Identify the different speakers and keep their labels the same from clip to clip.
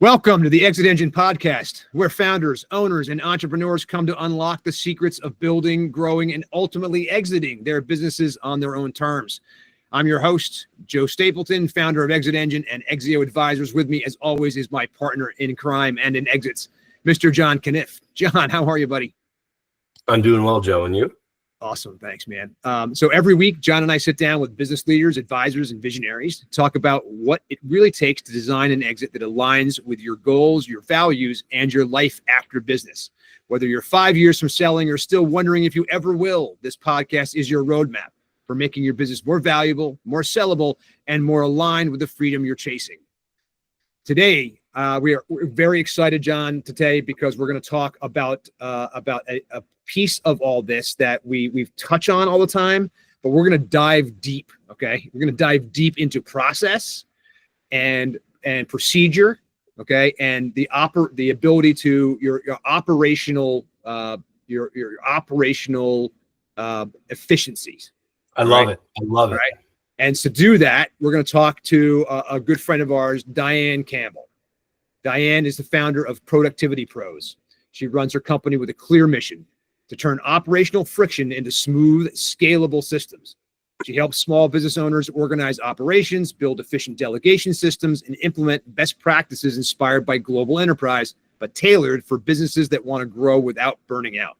Speaker 1: Welcome to the ExitEngine Podcast, where founders, owners, and entrepreneurs come to unlock the secrets of building, growing, and ultimately exiting their businesses on their own terms. I'm your host, Joe Stapleton, founder of ExitEngine and Exio Advisors. With me, as always, is my partner in crime and in exits, Mr. John Canniffe. John, how are you, buddy?
Speaker 2: I'm doing well, Joe, and you?
Speaker 1: Awesome. Thanks, man. So every week, John and I sit down with business leaders, advisors, and visionaries to talk about what it really takes to design an exit that aligns with your goals, your values, and your life after business. Whether you're 5 years from selling or still wondering if you ever will, this podcast is your roadmap for making your business more valuable, more sellable, and more aligned with the freedom you're chasing. Today, we're very excited, John, today, because we're going to talk about a piece of all this that we've touched on all the time, but we're going to dive deep. Okay, we're going to dive deep into process and procedure. Okay, and the ability to your operational efficiencies.
Speaker 2: I love it. I love it.
Speaker 1: Right. And to do that, we're going to talk to a good friend of ours, Dianne Campbell. Dianne is the founder of Productivity Pros. She runs her company with a clear mission to turn operational friction into smooth, scalable systems. She helps small business owners organize operations, build efficient delegation systems, and implement best practices inspired by global enterprise, but tailored for businesses that want to grow without burning out.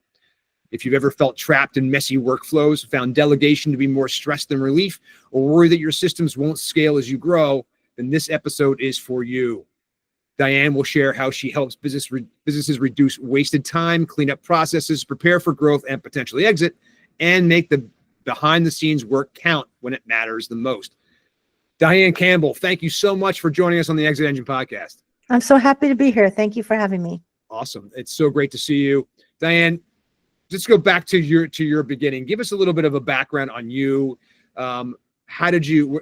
Speaker 1: If you've ever felt trapped in messy workflows, found delegation to be more stress than relief, or worry that your systems won't scale as you grow, then this episode is for you. Dianne will share how she helps businesses reduce wasted time, clean up processes, prepare for growth and potentially exit, and make the behind-the-scenes work count when it matters the most. Dianne Campbell, thank you so much for joining us on the ExitEngine Podcast.
Speaker 3: I'm so happy to be here. Thank you for having me.
Speaker 1: Awesome. It's so great to see you. Dianne, let's go back to your beginning. Give us a little bit of a background on you. How did you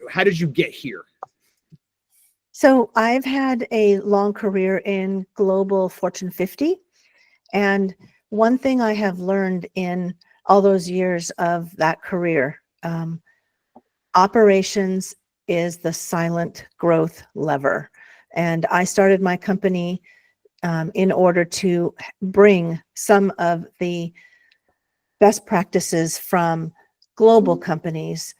Speaker 1: get here?
Speaker 3: So I've had a long career in global Fortune 50. And one thing I have learned in all those years of that career, operations is the silent growth lever. And I started my company in order to bring some of the best practices from global companies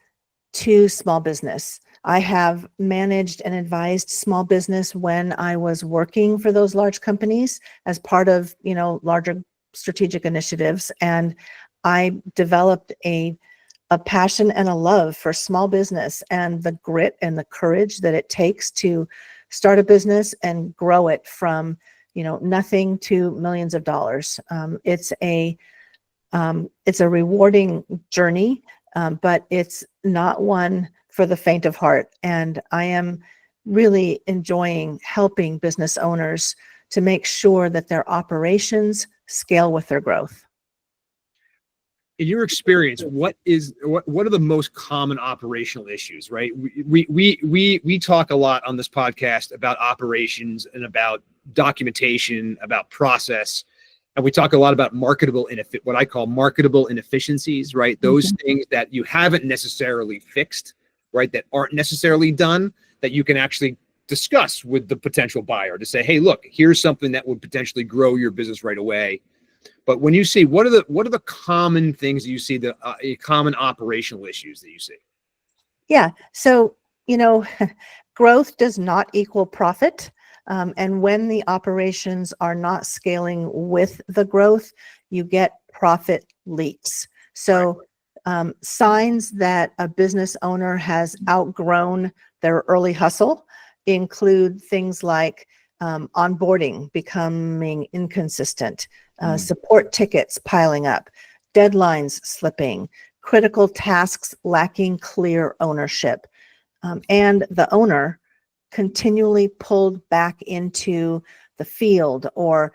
Speaker 3: to small business. I have managed and advised small business when I was working for those large companies as part of, larger strategic initiatives. And I developed a passion and a love for small business and the grit and the courage that it takes to start a business and grow it from, nothing to millions of dollars. It's a rewarding journey, but it's not one for the faint of heart. And I am really enjoying helping business owners to make sure that their operations scale with their growth.
Speaker 1: In your experience, what are the most common operational issues, right? We talk a lot on this podcast about operations and about documentation, about process. And we talk a lot about what I call marketable inefficiencies, right? Those things that you haven't necessarily fixed, right? That aren't necessarily done, that you can actually discuss with the potential buyer to say, hey, look, here's something that would potentially grow your business right away. But when you see, what are the common things that you see, the common operational issues that you see?
Speaker 3: Yeah. So, growth does not equal profit. And when the operations are not scaling with the growth, you get profit leaks. So signs that a business owner has outgrown their early hustle include things like onboarding becoming inconsistent, support tickets piling up, deadlines slipping, critical tasks lacking clear ownership, and the owner continually pulled back into the field or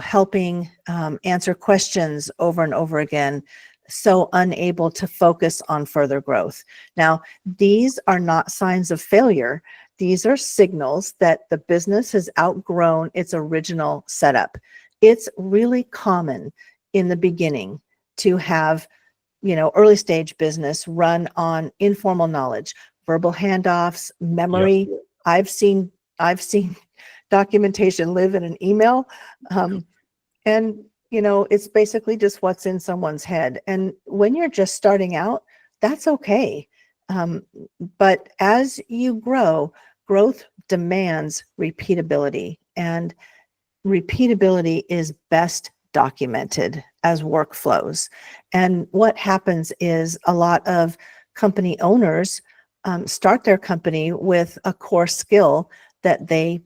Speaker 3: helping answer questions over and over again, so unable to focus on further growth. Now, these are not signs of failure. These are signals that the business has outgrown its original setup. It's really common in the beginning to have, early stage business run on informal knowledge, verbal handoffs, memory. I've seen documentation live in an email. And, it's basically just what's in someone's head. And when you're just starting out, that's okay. But as you grow, growth demands repeatability, and repeatability is best documented as workflows. And what happens is a lot of company owners start their company with a core skill that they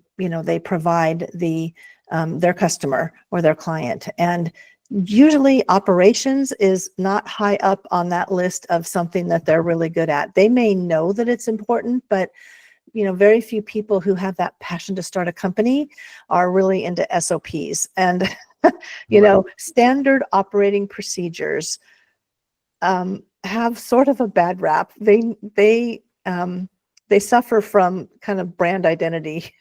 Speaker 3: provide their customer or their client. And usually operations is not high up on that list of something that they're really good at. They may know that it's important, but very few people who have that passion to start a company are really into SOPs. And standard operating procedures have sort of a bad rap. They suffer from kind of brand identity.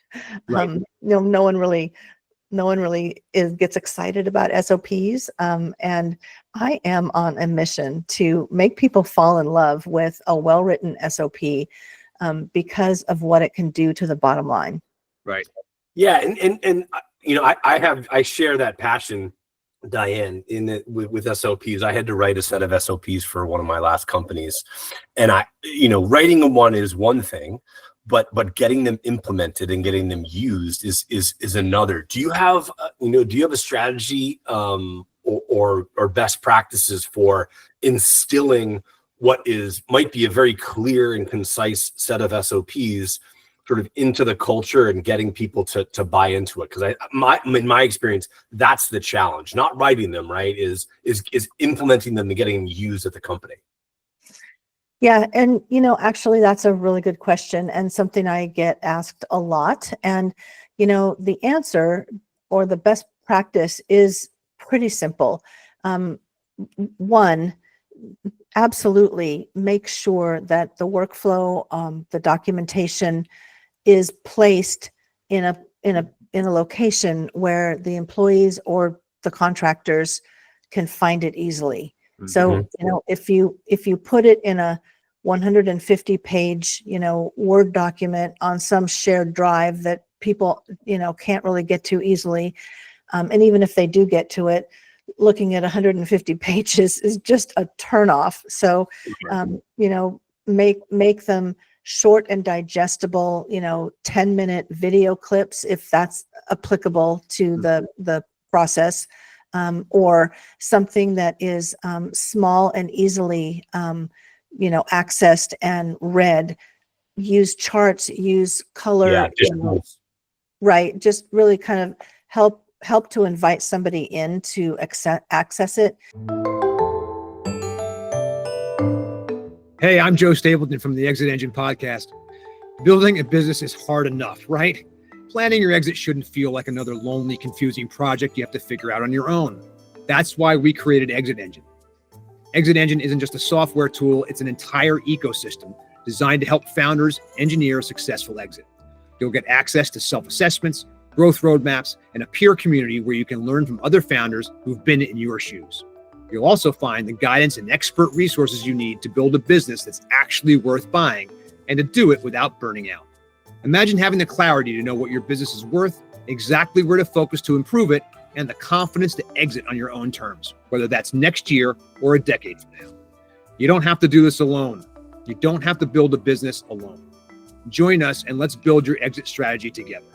Speaker 1: Right.
Speaker 3: No one really gets excited about SOPs. And I am on a mission to make people fall in love with a well-written SOP because of what it can do to the bottom line.
Speaker 1: Right.
Speaker 2: Yeah. And I share that passion, Dianne, with SOPs. I had to write a set of SOPs for one of my last companies, and writing one is one thing, but getting them implemented and getting them used is another. Do you have a strategy or best practices for instilling what might be a very clear and concise set of SOPs sort of into the culture and getting people to buy into it? Because in my experience, that's the challenge. Not writing them, right, is implementing them and getting them used at the company.
Speaker 3: Yeah. And, actually, that's a really good question and something I get asked a lot. And, the answer or the best practice is pretty simple. One, absolutely make sure that the workflow, the documentation is placed in a location where the employees or the contractors can find it easily. So, if you put it in a 150 page, Word document on some shared drive that people, can't really get to easily. And even if they do get to it, looking at 150 pages is just a turnoff. So, make them short and digestible, 10-minute video clips, if that's applicable to the process, or something that is small and easily, accessed and read. Use charts, use color, right? Just really kind of help to invite somebody in to access it.
Speaker 1: Hey, I'm Joe Stapleton from the ExitEngine Podcast. Building a business is hard enough, right? Planning your exit shouldn't feel like another lonely, confusing project you have to figure out on your own. That's why we created ExitEngine. ExitEngine isn't just a software tool, it's an entire ecosystem designed to help founders engineer a successful exit. You'll get access to self-assessments, growth roadmaps, and a peer community where you can learn from other founders who've been in your shoes. You'll also find the guidance and expert resources you need to build a business that's actually worth buying and to do it without burning out. Imagine having the clarity to know what your business is worth, exactly where to focus to improve it, and the confidence to exit on your own terms, whether that's next year or a decade from now. You don't have to do this alone. You don't have to build a business alone. Join us and let's build your exit strategy together.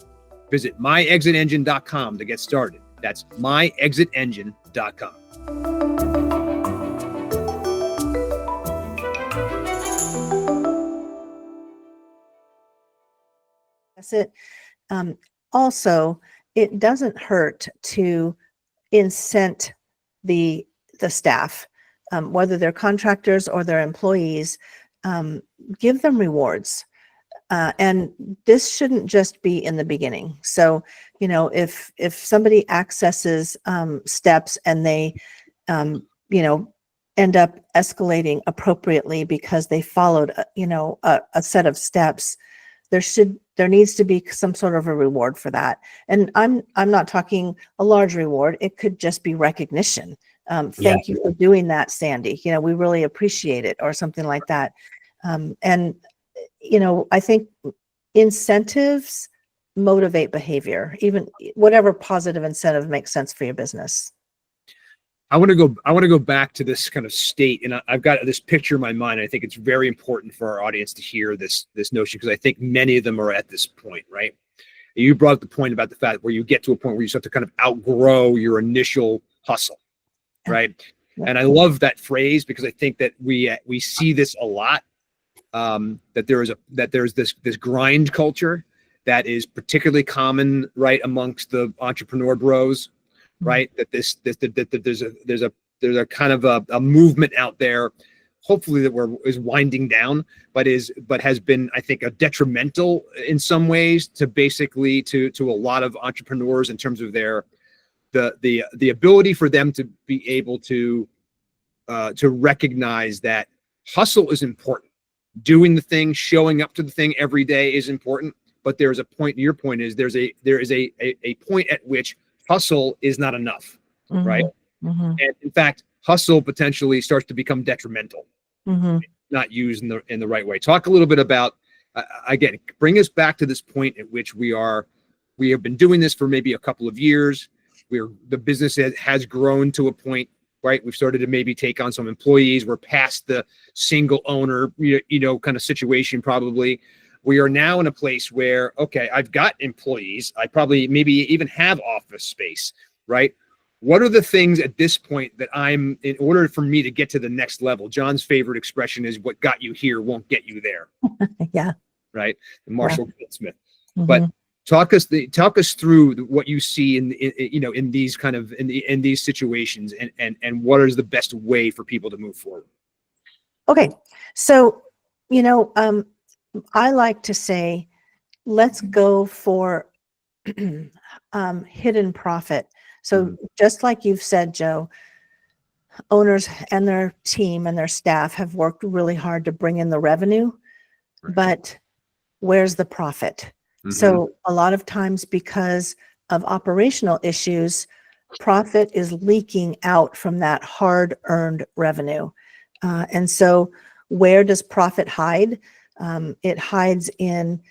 Speaker 1: Visit myexitengine.com to get started. That's myexitengine.com.
Speaker 3: That's it. Also, it doesn't hurt to incent the staff, whether they're contractors or they're employees. Give them rewards. And this shouldn't just be in the beginning. So, if somebody accesses steps and they, end up escalating appropriately because they followed, a set of steps, there needs to be some sort of a reward for that. And I'm not talking a large reward. It could just be recognition. Thank you for doing that, Sandy. We really appreciate it, or something like that. And I think incentives motivate behavior, even whatever positive incentive makes sense for your business.
Speaker 1: I want to go back to this kind of state, and I've got this picture in my mind. I think it's very important for our audience to hear this notion, because I think many of them are at this point, right? You brought up the point about the fact where you get to a point where you start to kind of outgrow your initial hustle, right?
Speaker 3: Yeah.
Speaker 1: And I love that phrase, because I think that we see this a lot. That there's this grind culture that is particularly common, right, amongst the entrepreneur bros. Right, that there's a kind of a movement out there, hopefully that is winding down, but has been, I think, a detrimental in some ways to basically to a lot of entrepreneurs in terms of the ability for them to be able to recognize that hustle is important, doing the thing, showing up to the thing every day is important, but there's a point. Your point is there is a point at which hustle is not enough, right?
Speaker 3: Mm-hmm.
Speaker 1: And in fact, hustle potentially starts to become detrimental, not used in the right way. Talk a little bit about, again, bring us back to this point at which we have been doing this for maybe a couple of years. The business has grown to a point, right? We've started to maybe take on some employees. We're past the single owner, kind of situation probably. We are now in a place where, okay, I've got employees. I probably maybe even have office space, right? What are the things at this point that in order for me to get to the next level? John's favorite expression is, what got you here won't get you there.
Speaker 3: Yeah.
Speaker 1: Right. Marshall Goldsmith.
Speaker 3: Mm-hmm.
Speaker 1: But talk us through what you see in these kind of, in these situations, and what is the best way for people to move forward?
Speaker 3: Okay. So, I like to say, let's go for hidden profit. So just like you've said, Joe, owners and their team and their staff have worked really hard to bring in the revenue, but where's the profit? So a lot of times, because of operational issues, profit is leaking out from that hard-earned revenue. And so where does profit hide? It hides in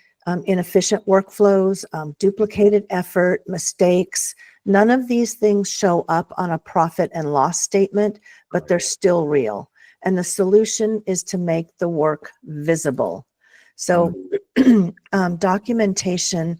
Speaker 3: inefficient workflows, duplicated effort, mistakes. None of these things show up on a profit and loss statement, but they're still real. And the solution is to make the work visible. So documentation,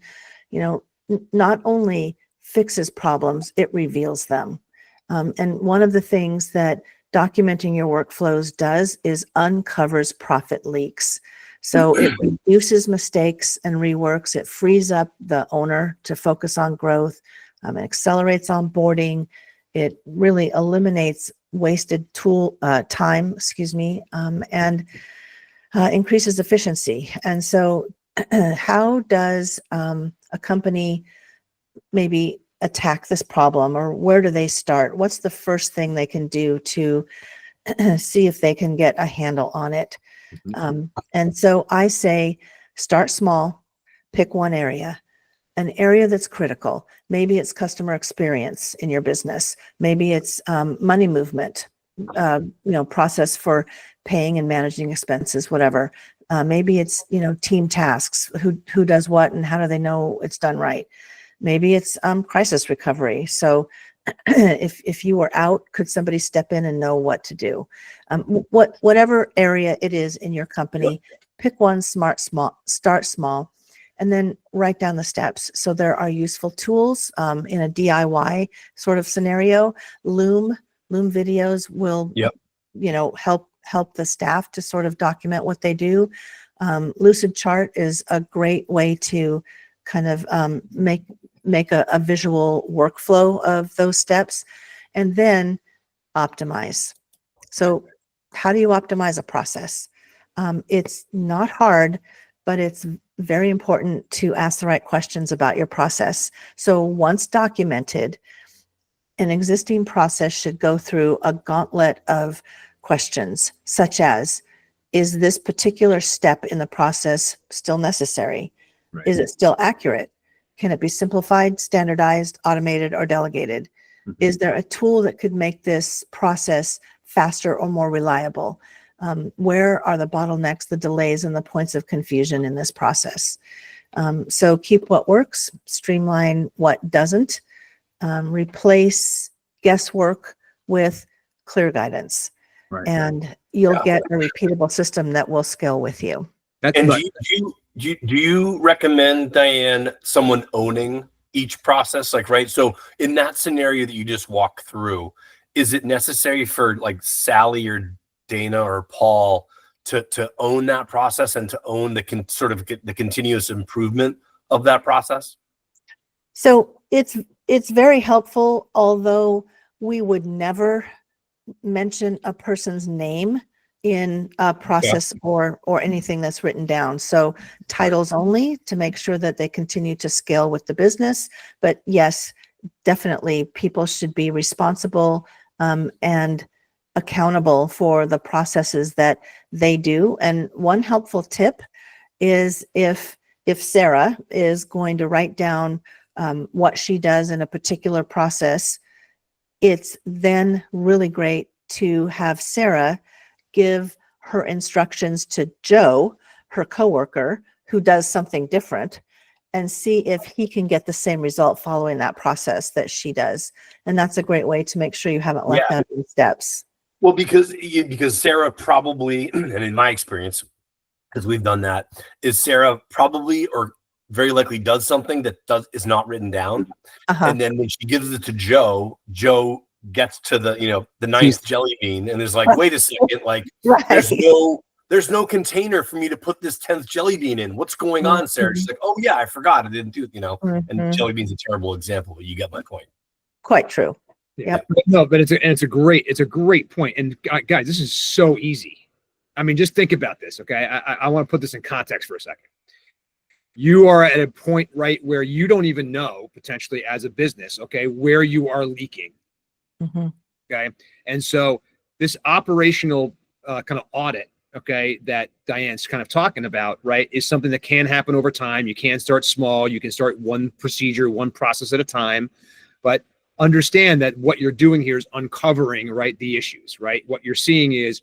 Speaker 3: not only fixes problems, it reveals them. And one of the things that documenting your workflows does is uncovers profit leaks. So it reduces mistakes and reworks. It frees up the owner to focus on growth. It accelerates onboarding. It really eliminates wasted time, and increases efficiency. And so how does a company maybe attack this problem, or where do they start? What's the first thing they can do to see if they can get a handle on it? And so I say, start small, pick one area, an area that's critical. Maybe it's customer experience in your business. Maybe it's money movement, process for paying and managing expenses, whatever. Maybe it's, team tasks, who does what and how do they know it's done right? Maybe it's crisis recovery. So if you were out, could somebody step in and know what to do? Whatever area it is in your company, pick one, start small, and then write down the steps. So there are useful tools in a DIY sort of scenario. Loom videos will, help the staff to sort of document what they do. Lucid Chart is a great way to kind of make a visual workflow of those steps, and then optimize. So how do you optimize a process? It's not hard, but it's very important to ask the right questions about your process. So once documented, an existing process should go through a gauntlet of questions, such as, is this particular step in the process still necessary? Right. Is it still accurate? Can it be simplified, standardized, automated, or delegated? Is there a tool that could make this process faster or more reliable? Where are the bottlenecks, the delays, and the points of confusion in this process? So keep what works, streamline what doesn't, replace guesswork with clear guidance.
Speaker 1: Right.
Speaker 3: And you'll
Speaker 2: Yeah.
Speaker 3: get a repeatable system that will scale with you.
Speaker 1: That's
Speaker 2: And
Speaker 1: right.
Speaker 2: do you recommend, Dianne, someone owning each process? Like, right. So in that scenario that you just walked through, is it necessary for like Sally or Dana or Paul to own that process and to own the continuous improvement of that process?
Speaker 3: So it's very helpful, although we would never mention a person's name in a process or anything that's written down. So titles only to make sure that they continue to scale with the business. But yes, definitely people should be responsible and accountable for the processes that they do. And one helpful tip is if Sarah is going to write down what she does in a particular process, it's then really great to have Sarah give her instructions to Joe, her coworker, who does something different, and see if he can get the same result following that process that she does. And that's a great way to make sure you haven't left out any steps.
Speaker 2: Well, because Sarah probably, and in my experience, because we've done that, is Sarah probably or very likely does something that is not written down. And then when she gives it to Joe gets to the ninth jelly bean and is like, wait a second, like there's no container for me to put this 10th jelly bean in. What's going on, Sarah? She's like, oh yeah, I forgot. I didn't do it, and jelly bean's a terrible example, but you get my point.
Speaker 3: Quite true.
Speaker 1: Yeah. No, but it's a great point. And guys, this is so easy. I mean, just think about this. Okay. I want to put this in context for a second. You are at a point, right, where you don't even know potentially as a business, okay, where you are leaking. Okay. And so this operational kind of audit, okay, that Diane's kind of talking about, right, is something that can happen over time. You can start small. You can start one procedure, one process at a time, but understand that what you're doing here is uncovering, right, the issues, right? What you're seeing is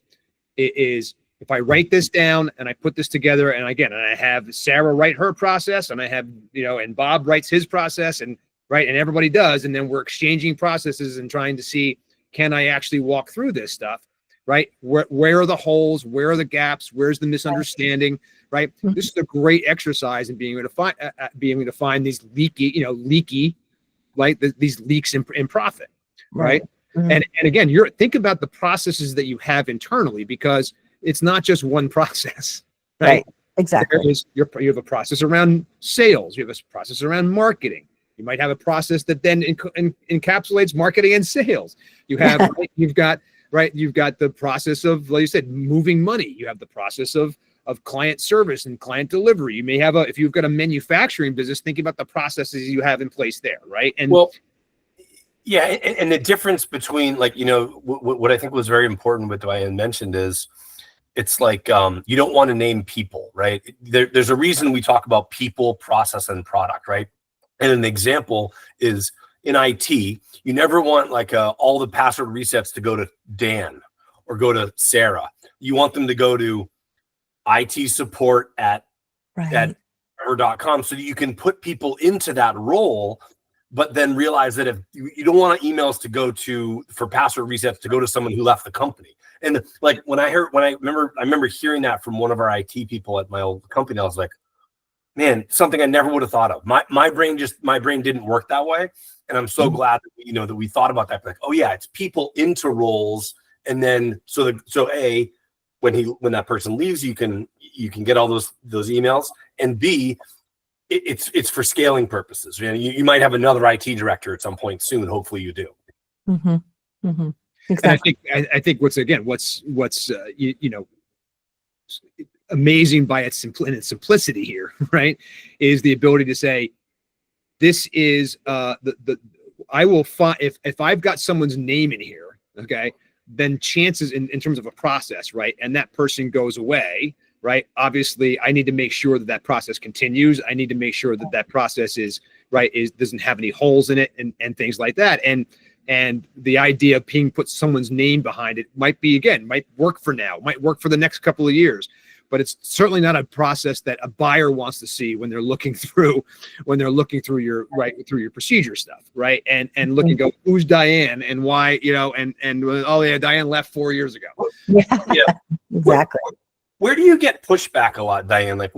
Speaker 1: if I write this down and I put this together, and again, and I have Sarah write her process, and I have, and Bob writes his process, and right, and everybody does, and then we're exchanging processes and trying to see, can I actually walk through this stuff, right? Where are the holes? Where are the gaps? Where's the misunderstanding, right? This is a great exercise in being able to find these leaky, like these leaks in profit, right? And again, think about the processes that you have internally, because it's not just one process, right?
Speaker 3: Exactly.
Speaker 1: You have a process around sales. You have a process around marketing. You might have a process that then encapsulates marketing and sales. You have, you've got the process of, like you said, moving money. You have the process of client service and client delivery. You may have if you've got a manufacturing business, thinking about the processes you have in place there, right? And
Speaker 2: and the difference between, like, what I think was very important, what Dianne mentioned is, it's like, you don't want to name people, right? There's a reason we talk about people, process, and product, right? And an example is in IT, you never want all the password resets to go to Dan or go to Sarah. You want them to go to IT support at her.com, so that you can put people into that role, but then realize that if you don't want emails to go for password resets to go to someone who left the company. And like I remember hearing that from one of our IT people at my old company. I was like, man, something I never would have thought of. My brain didn't work that way. And I'm so glad that, that we thought about that. Like, oh yeah, it's people into roles. And then, when that person leaves, you can get all those emails, and B, it's for scaling purposes. You might have another IT director at some point soon. Hopefully you do.
Speaker 3: Exactly.
Speaker 1: And I think what's amazing by its simplicity here, right, is the ability to say, this is I will find, if I've got someone's name in here, okay, then chances in terms of a process, right, and that person goes away, right, obviously I need to make sure that process continues. I need to make sure that process doesn't have any holes in it and things like that. And the idea of put someone's name behind it might work for now, might work for the next couple of years. but it's certainly not a process that a buyer wants to see when they're looking through your procedure stuff, right? And look and go, who's Dianne and why, and oh yeah, Dianne left 4 years ago.
Speaker 3: Yeah, exactly.
Speaker 2: Where do you get pushback a lot, Dianne? Like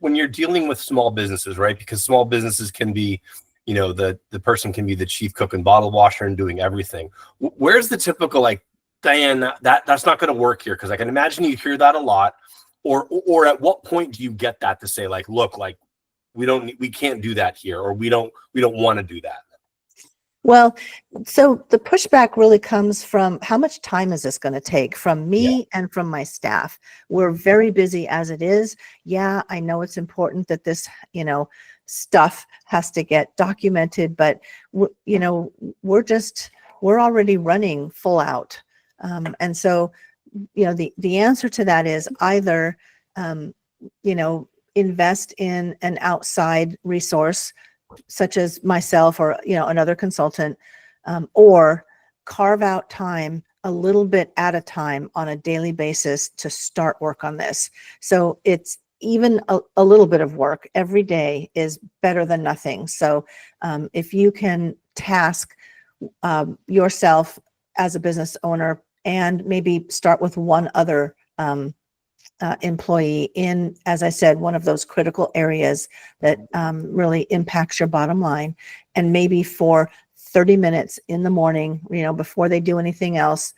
Speaker 2: when you're dealing with small businesses, right? Because small businesses can be, the person can be the chief cook and bottle washer and doing everything. Where's the typical, like, Dianne, that's not going to work here? Because I can imagine you hear that a lot. Or at what point do you get that to say, like, look, like, we can't do that here, or we don't want to do that?
Speaker 3: Well, so the pushback really comes from how much time is this going to take from me and from my staff. We're very busy as it is. Yeah, I know it's important that this, stuff has to get documented, but we're already running full out. And so, the answer to that is either, invest in an outside resource, such as myself or, another consultant, or carve out time a little bit at a time on a daily basis to start work on this. So it's even a little bit of work every day is better than nothing. So if you can task yourself as a business owner and maybe start with one other employee in, as I said, one of those critical areas that really impacts your bottom line, and maybe for 30 minutes in the morning, before they do anything else,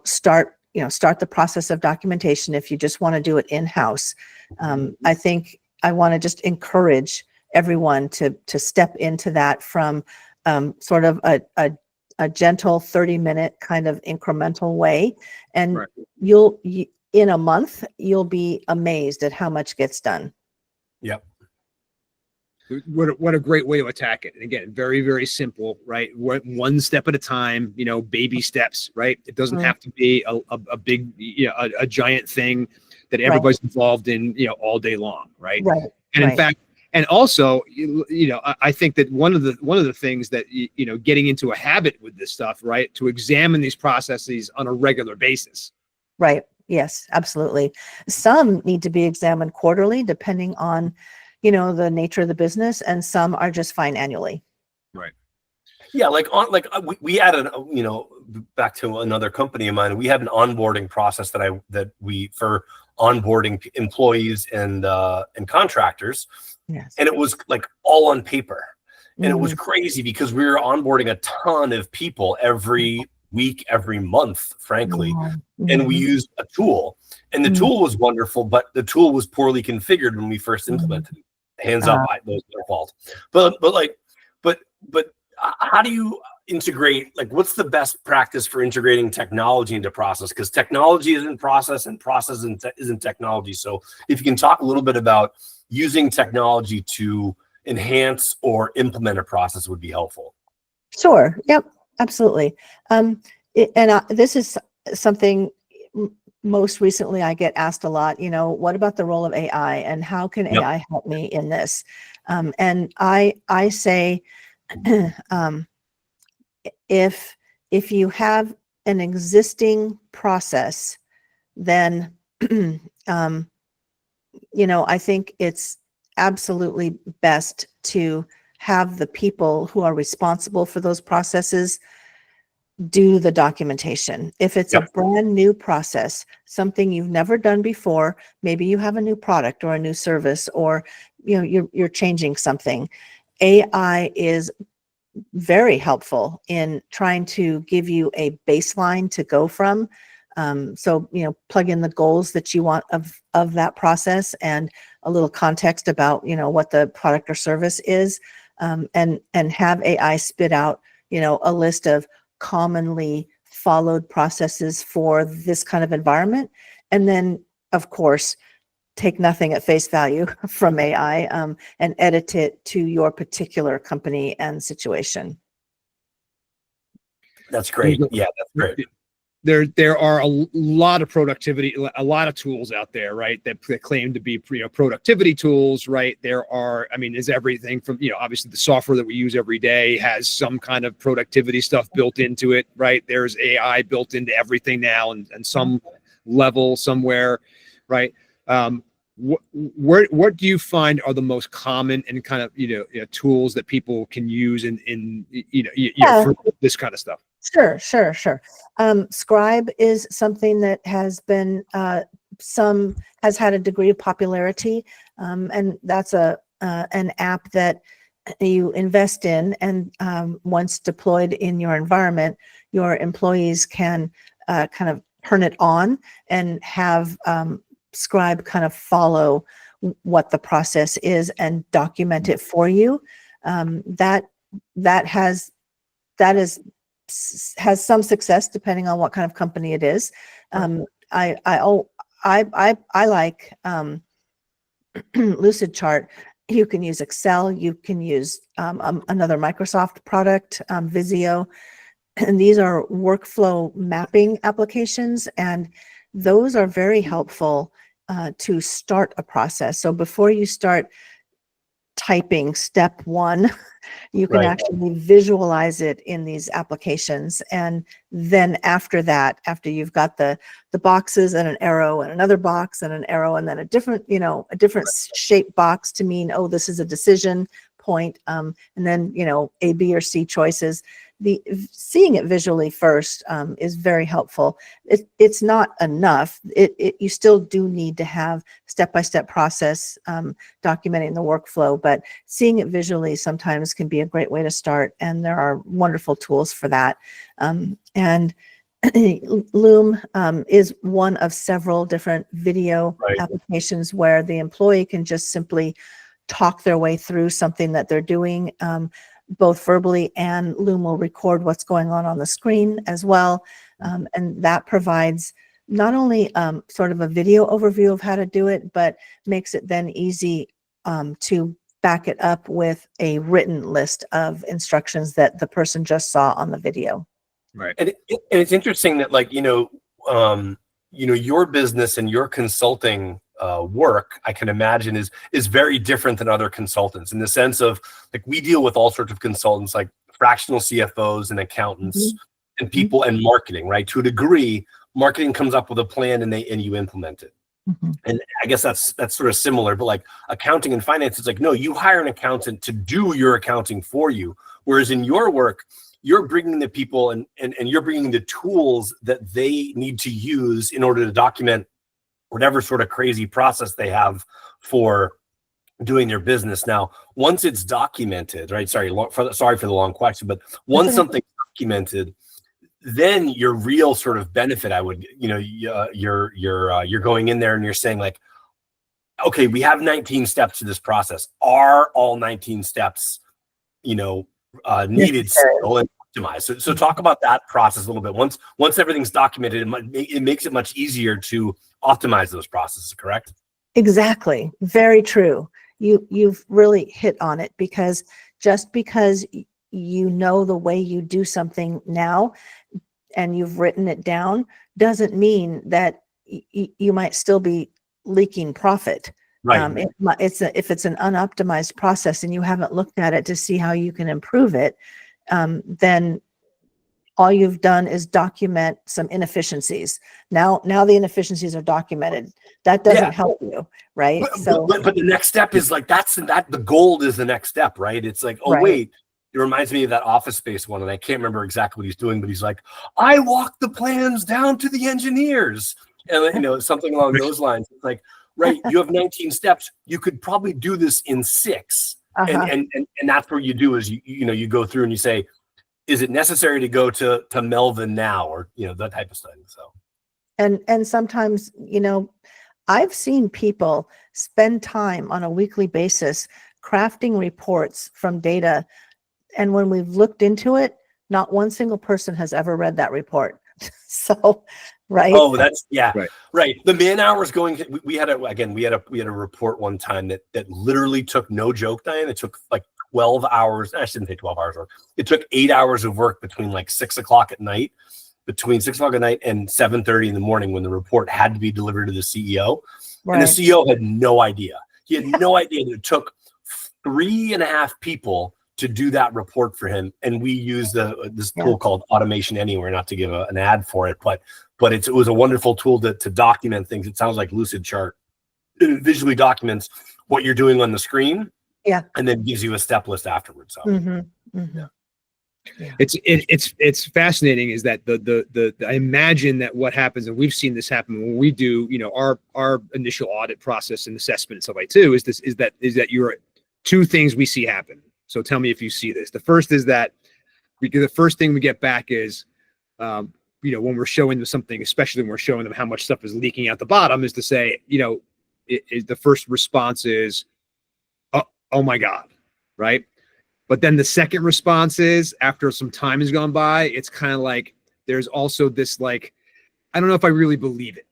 Speaker 3: start the process of documentation if you just want to do it in-house. I think I want to just encourage everyone to step into that from sort of a gentle 30-minute kind of incremental way, and right. In a month, you'll be amazed at how much gets done.
Speaker 2: Yep.
Speaker 1: What a great way to attack it. And again, very, very simple, right? One step at a time, baby steps, right? It doesn't have to be a big, a giant thing that everybody's involved in, all day long, right?
Speaker 3: Right.
Speaker 1: And in fact, and also, I think that one of the things that, getting into a habit with this stuff, right? To examine these processes on a regular basis.
Speaker 3: Right. Yes, absolutely. Some need to be examined quarterly, depending on, the nature of the business, and some are just fine annually.
Speaker 2: Right. Yeah, we had back to another company of mine. We had an onboarding process that we for onboarding employees and contractors.
Speaker 3: Yes.
Speaker 2: And it was like all on paper, and it was crazy because we were onboarding a ton of people every week, every month, frankly. And we used a tool, and the tool was wonderful, but the tool was poorly configured when we first implemented it. Hands up, those are their fault. But how do you integrate? Like, what's the best practice for integrating technology into process? Because technology isn't process, and process isn't technology. So if you can talk a little bit about using technology to enhance or implement a process, would be helpful.
Speaker 3: Sure. Yep. Absolutely. This is something most recently I get asked a lot, what about the role of AI, and how can AI help me in this? And I say, if you have an existing process, then, I think it's absolutely best to have the people who are responsible for those processes do the documentation. If it's a brand new process, something you've never done before, maybe you have a new product or a new service, or you're changing something. AI is very helpful in trying to give you a baseline to go from. So plug in the goals that you want of that process, and a little context about what the product or service is, and have AI spit out a list of commonly followed processes for this kind of environment. And then, of course, take nothing at face value from AI, and edit it to your particular company and situation.
Speaker 2: That's great. Yeah, that's great.
Speaker 1: There are a lot of productivity, a lot of tools out there, right, that claim to be productivity tools, right? There are, is everything from, obviously the software that we use every day has some kind of productivity stuff built into it, right? There's AI built into everything now, and some level somewhere, right? What do you find are the most common and kind of tools that people can use in for this kind of stuff?
Speaker 3: Sure. Scribe is something that has been has had a degree of popularity, and that's an app that you invest in, and once deployed in your environment, your employees can kind of turn it on and have Scribe kind of follow what the process is and document it for you. That has some success depending on what kind of company it is. I like Lucidchart. You can use Excel. You can use another Microsoft product, Visio, and these are workflow mapping applications, and those are very helpful to start a process. So before you start typing step one, you can actually visualize it in these applications. And then after that, after you've got the boxes and an arrow and another box and an arrow, and then a different shaped box to mean, oh, this is a decision point. And then, A, B, or C choices. Seeing it visually first is very helpful. It's not enough. You still do need to have step-by-step process documenting the workflow, but seeing it visually sometimes can be a great way to start, and there are wonderful tools for that. And Loom is one of several different video applications where the employee can just simply talk their way through something that they're doing, both verbally, and Loom will record what's going on the screen as well. And that provides not only sort of a video overview of how to do it, but makes it then easy to back it up with a written list of instructions that the person just saw on the video.
Speaker 2: Right. And it's interesting that your business and your consulting work, I can imagine, is very different than other consultants, in the sense of, we deal with all sorts of consultants, like fractional CFOs and accountants and people and marketing, right? To a degree, marketing comes up with a plan and you implement it. And I guess that's sort of similar, but accounting and finance, it's no, you hire an accountant to do your accounting for you. Whereas in your work, you're bringing the people and you're bringing the tools that they need to use in order to document whatever sort of crazy process they have for doing their business. Now, once it's documented, right? Sorry for the long question, but once something's documented, then your real sort of benefit, you're going in there and you're saying okay, we have 19 steps to this process. Are all 19 steps, needed still and optimized? So talk about that process a little bit. Once everything's documented, it makes it much easier to optimize those processes, correct?
Speaker 3: Exactly. Very true. You've really hit on it, because just because you know the way you do something now and you've written it down doesn't mean that you might still be leaking profit. Right. If it's an unoptimized process and you haven't looked at it to see how you can improve it, then all you've done is document some inefficiencies. Now the inefficiencies are documented. That doesn't help you, right?
Speaker 2: But the next step is the gold is the next step, right? It's wait, it reminds me of that Office Space one, and I can't remember exactly what he's doing, but he's I walked the plans down to the engineers, and something along those lines. It's right, you have 19 steps. You could probably do this in 6, and that's what you do is you go through and you say, is it necessary to go to Melvin now, or that type of thing. So,
Speaker 3: and sometimes I've seen people spend time on a weekly basis crafting reports from data, and when we've looked into it, not one single person has ever read that report. So, right?
Speaker 2: Oh, that's right. The man hours going. We had a report one time that literally took, no joke, Diane. It took 12 hours. I shouldn't say 12 hours. It took 8 hours of work between 6 o'clock at night, and 7:30 in the morning, when the report had to be delivered to the CEO. Right. And the CEO had no idea. He had no idea that it took 3.5 people to do that report for him. And we use this tool called Automation Anywhere, not to give an ad for it, but it was a wonderful tool to document things. It sounds like Lucidchart it visually documents what you're doing on the screen.
Speaker 3: Yeah.
Speaker 2: And then gives you a step list afterwards. So.
Speaker 3: Mm-hmm. Mm-hmm.
Speaker 2: Yeah.
Speaker 3: Yeah.
Speaker 1: It's fascinating is that I imagine that what happens, and we've seen this happen when we do, our initial audit process and assessment and stuff like too, is that you're two things we see happen. So tell me if you see this. The first is that the first thing we get back is, when we're showing them something, especially when we're showing them how much stuff is leaking out the bottom, is to say, the first response is, oh my God, right? But then the second response is, after some time has gone by, it's kind of like, there's also this, like, I don't know if I really believe it.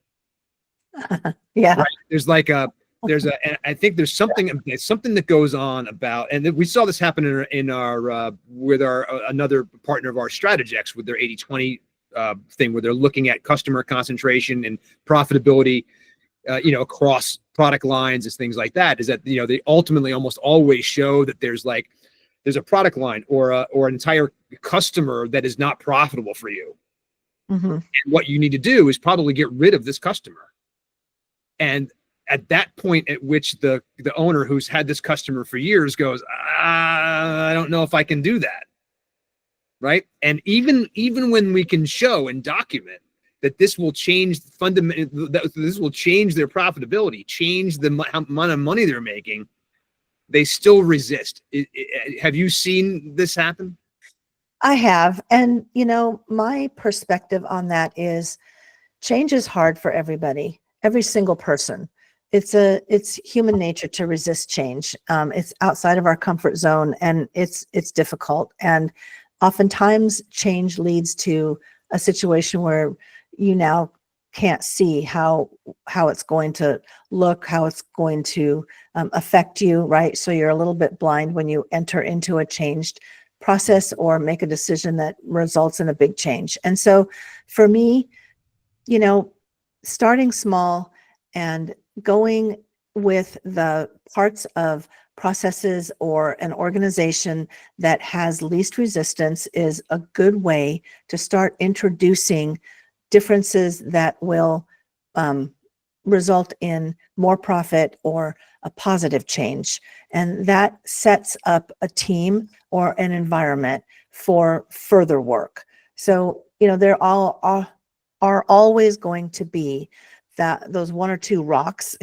Speaker 3: Yeah.
Speaker 1: Right? And I think there's something that goes on about, and we saw this happen with another partner of our Strategex with their 80/20 thing, where they're looking at customer concentration and profitability, across product lines and things like that. Is that, they ultimately almost always show that there's a product line or an entire customer that is not profitable for you.
Speaker 3: Mm-hmm.
Speaker 1: And what you need to do is probably get rid of this customer. And at that point at which the owner who's had this customer for years goes, I don't know if I can do that. Right. And even when we can show and document that this will change this will change their profitability, change the amount of money they're making, they still resist. Have you seen this happen?
Speaker 3: I have. And, my perspective on that is change is hard for everybody, every single person. It's human nature to resist change. It's outside of our comfort zone, and it's difficult. And oftentimes change leads to a situation where you now can't see how it's going to look, how it's going to affect you, right? So you're a little bit blind when you enter into a changed process or make a decision that results in a big change. And so for me, starting small and going with the parts of processes or an organization that has least resistance is a good way to start introducing differences that will result in more profit or a positive change. And that sets up a team or an environment for further work. So, there are always going to be those one or two rocks,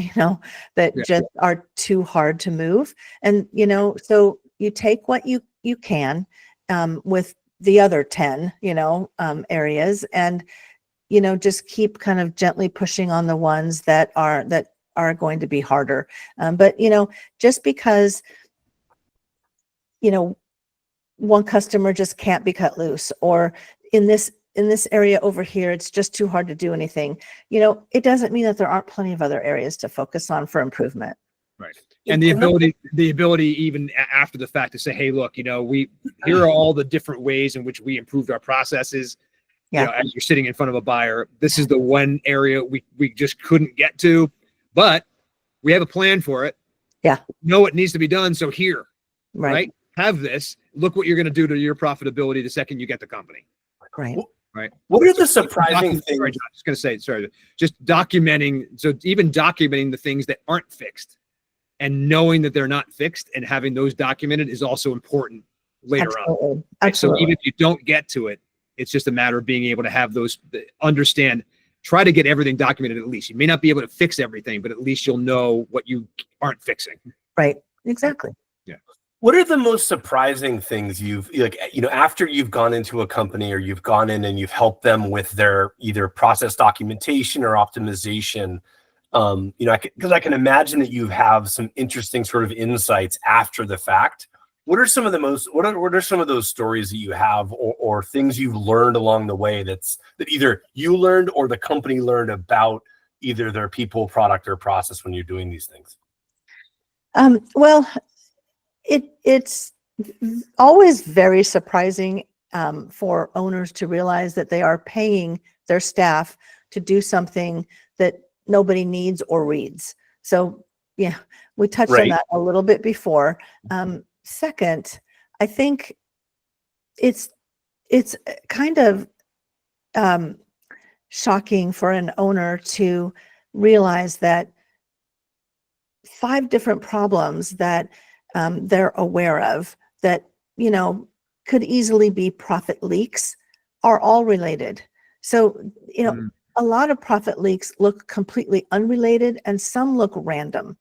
Speaker 3: that just are too hard to move. And, so you take what you can with the other 10, areas, and, just keep kind of gently pushing on the ones that are going to be harder. But, just because, one customer just can't be cut loose, or in this area over here, it's just too hard to do anything. It doesn't mean that there aren't plenty of other areas to focus on for improvement.
Speaker 1: Right. And the ability even after the fact to say, hey, look, here are all the different ways in which we improved our processes.
Speaker 3: Yeah.
Speaker 1: As you're sitting in front of a buyer, this is the one area we just couldn't get to, but we have a plan for it.
Speaker 3: Yeah.
Speaker 1: It needs to be done. So here,
Speaker 3: Right.
Speaker 1: Have this. Look what you're going to do to your profitability the second you get the company.
Speaker 3: Right.
Speaker 1: Right.
Speaker 2: What are the surprising things?
Speaker 1: Sorry, John, just going to say, just documenting. So even documenting the things that aren't fixed and knowing that they're not fixed and having those documented is also important later on. Right?
Speaker 3: Absolutely.
Speaker 1: So even if you don't get to it, it's just a matter of being able to have those, try to get everything documented at least. You may not be able to fix everything, but at least you'll know what you aren't fixing.
Speaker 3: Right. Exactly.
Speaker 1: Yeah.
Speaker 2: What are the most surprising things after you've gone into a company or you've gone in and you've helped them with their either process documentation or optimization? Because I can imagine that you have some interesting sort of insights after the fact. What are some of those stories that you have or things you've learned along the way that either you learned or the company learned about either their people, product, or process when you're doing these things?
Speaker 3: Well, it's always very surprising for owners to realize that they are paying their staff to do something that nobody needs or reads. So yeah, we touched on that a little bit before. Second, I think it's kind of shocking for an owner to realize that 5 different problems that they're aware of that, could easily be profit leaks, are all related. So, a lot of profit leaks look completely unrelated and some look random.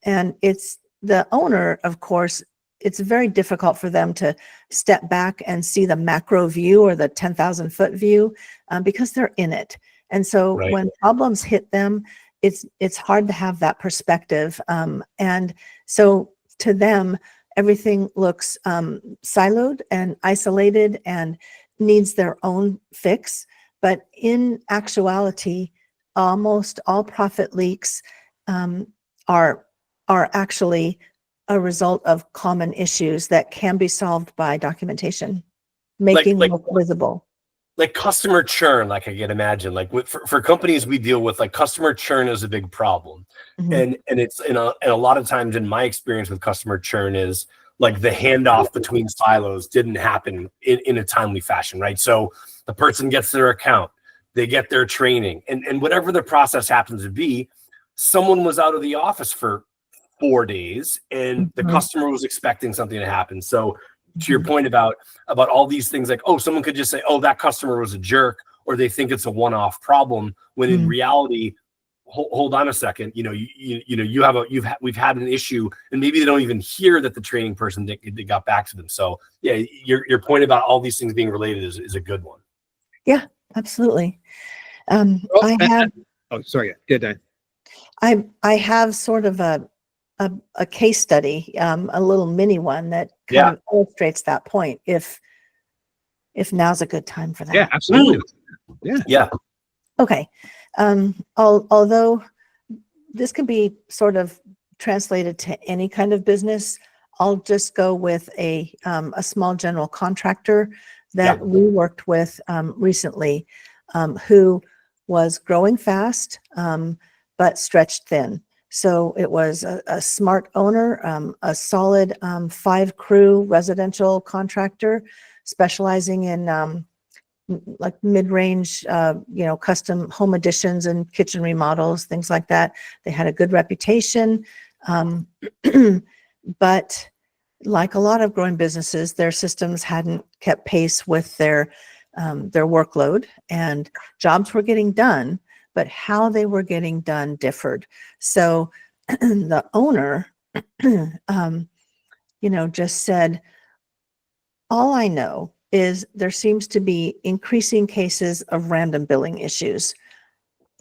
Speaker 3: And it's the owner, of course, it's very difficult for them to step back and see the macro view or the 10,000-foot view because they're in it. And so
Speaker 2: Right.
Speaker 3: when problems hit them, it's hard to have that perspective. And so to them, everything looks siloed and isolated and needs their own fix. But in actuality, almost all profit leaks are actually a result of common issues that can be solved by documentation, making
Speaker 2: Like-
Speaker 3: look visible.
Speaker 2: Like customer churn, like I can imagine, like for companies we deal with, like customer churn is a big problem.
Speaker 3: Mhm.
Speaker 2: And it's and a lot of times in my experience with customer churn is like the handoff between silos didn't happen in a timely fashion, right? So the person gets their account, they get their training, and whatever the process happens to be, someone was out of the office for 4 days and the
Speaker 3: Mhm.
Speaker 2: customer was expecting something to happen. So to your point about all these things, like, oh, someone could just say, oh, that customer was a jerk, or they think it's a one-off problem, when in reality, hold on a second, we've had an issue, and maybe they don't even hear that the training person they got back to them. So yeah, your point about all these things being related is a good one.
Speaker 3: Yeah, absolutely.
Speaker 1: Well,
Speaker 3: I have
Speaker 1: Oh, sorry. Yeah, Diane.
Speaker 3: I have sort of a case study, a little mini one that kind of illustrates that point. If now's a good time for that.
Speaker 1: Yeah, absolutely.
Speaker 2: Yeah.
Speaker 3: Okay. Although this can be sort of translated to any kind of business, I'll just go with a small general contractor that we worked with recently, who was growing fast, but stretched thin. So it was a smart owner, a solid 5-crew residential contractor specializing in like mid-range, custom home additions and kitchen remodels, things like that. They had a good reputation, but like a lot of growing businesses, their systems hadn't kept pace with their workload, and jobs were getting done, but how they were getting done differed. So the owner, just said, all I know is there seems to be increasing cases of random billing issues,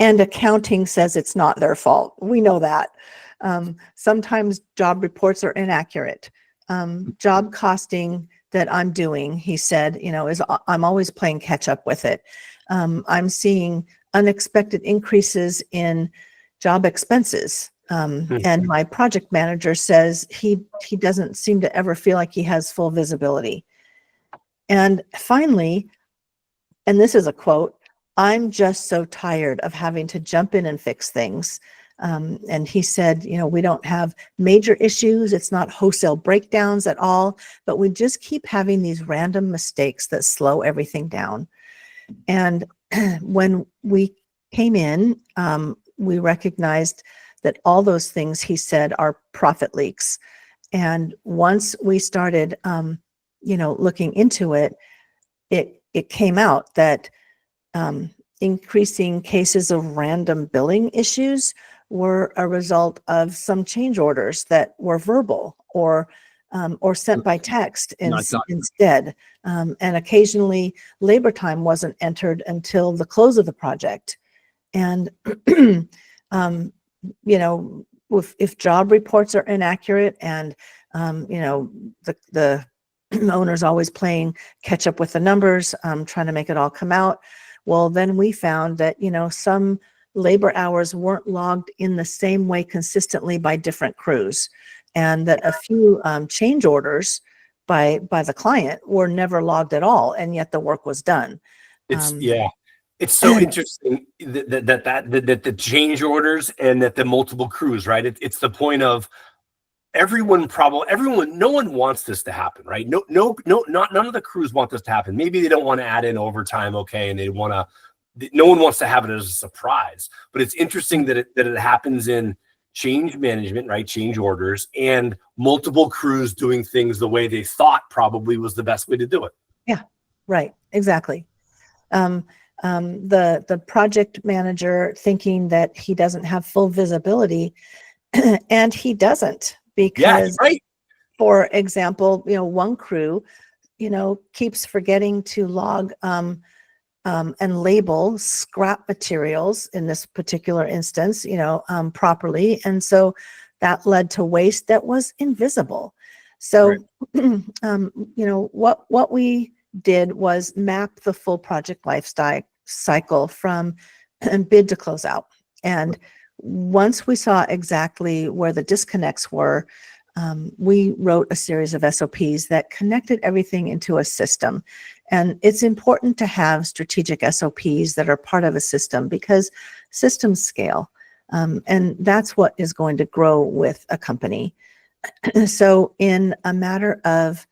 Speaker 3: and accounting says it's not their fault. We know that. Sometimes job reports are inaccurate. Job costing that I'm doing, he said, is I'm always playing catch up with it. I'm seeing unexpected increases in job expenses. And my project manager says he doesn't seem to ever feel like he has full visibility. And finally, and this is a quote, I'm just so tired of having to jump in and fix things. And he said, we don't have major issues. It's not wholesale breakdowns at all, but we just keep having these random mistakes that slow everything down. And when we came in, we recognized that all those things he said are profit leaks. And once we started, looking into it, it came out that increasing cases of random billing issues were a result of some change orders that were verbal or sent by text instead. And occasionally labor time wasn't entered until the close of the project. And, if job reports are inaccurate and, the owner's always playing catch up with the numbers, trying to make it all come out, well, then we found that, some labor hours weren't logged in the same way consistently by different crews, and that a few change orders by the client were never logged at all, and yet the work was done.
Speaker 2: It's so interesting that the change orders and that the multiple crews, right? It's the point of no one wants this to happen, right? None of the crews want this to happen. Maybe they don't want to add in overtime, okay, and no one wants to have it as a surprise. But it's interesting that it happens in change management, right? Change orders, and multiple crews doing things the way they thought probably was the best way to do it.
Speaker 3: Yeah, right, exactly. The project manager thinking that he doesn't have full visibility, and he doesn't, because,
Speaker 2: right.
Speaker 3: for example, one crew, keeps forgetting to log and label scrap materials in this particular instance, properly. And so that led to waste that was invisible. So, what we did was map the full project cycle from bid to close out. And once we saw exactly where the disconnects were, we wrote a series of SOPs that connected everything into a system. And it's important to have strategic SOPs that are part of a system, because systems scale. And that's what is going to grow with a company. So in a matter of,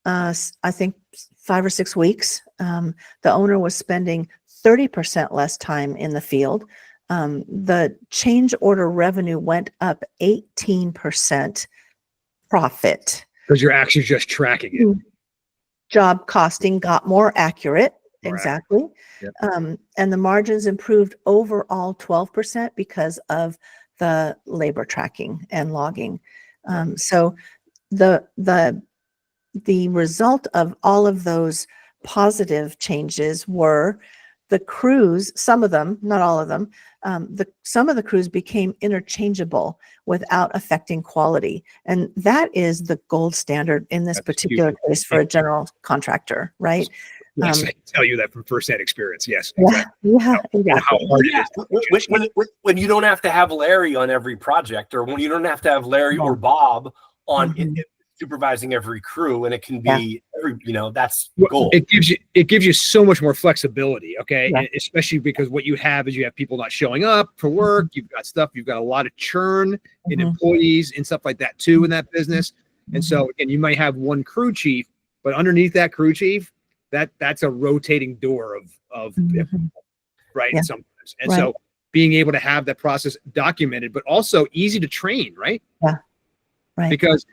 Speaker 3: I think, 5 or 6 weeks, the owner was spending 30% less time in the field. The change order revenue went up 18% profit.
Speaker 1: Because you're actually just tracking it.
Speaker 3: Job costing got more accurate. Exactly.
Speaker 1: Yep.
Speaker 3: And the margins improved overall 12% because of the labor tracking and logging. So the result of all of those positive changes were the crews, some of them, not all of them, some of the crews became interchangeable without affecting quality. And that is the gold standard in this particular case for a general contractor, right?
Speaker 1: Yes, I can tell you that from firsthand experience. Yes.
Speaker 3: Yeah, exactly.
Speaker 1: How hard it is.
Speaker 2: When you don't have to have Larry on every project, or when you don't have to have Larry or Bob on supervising every crew, and it can be that's gold.
Speaker 1: It gives you so much more flexibility, okay? And especially because what you have is you have people not showing up for work, you've got a lot of churn in employees and stuff like that too in that business. And so again, you might have one crew chief, but underneath that crew chief, that's a rotating door of right sometimes. And so being able to have that process documented, but also easy to train, right?
Speaker 3: Yeah. Right.
Speaker 1: Because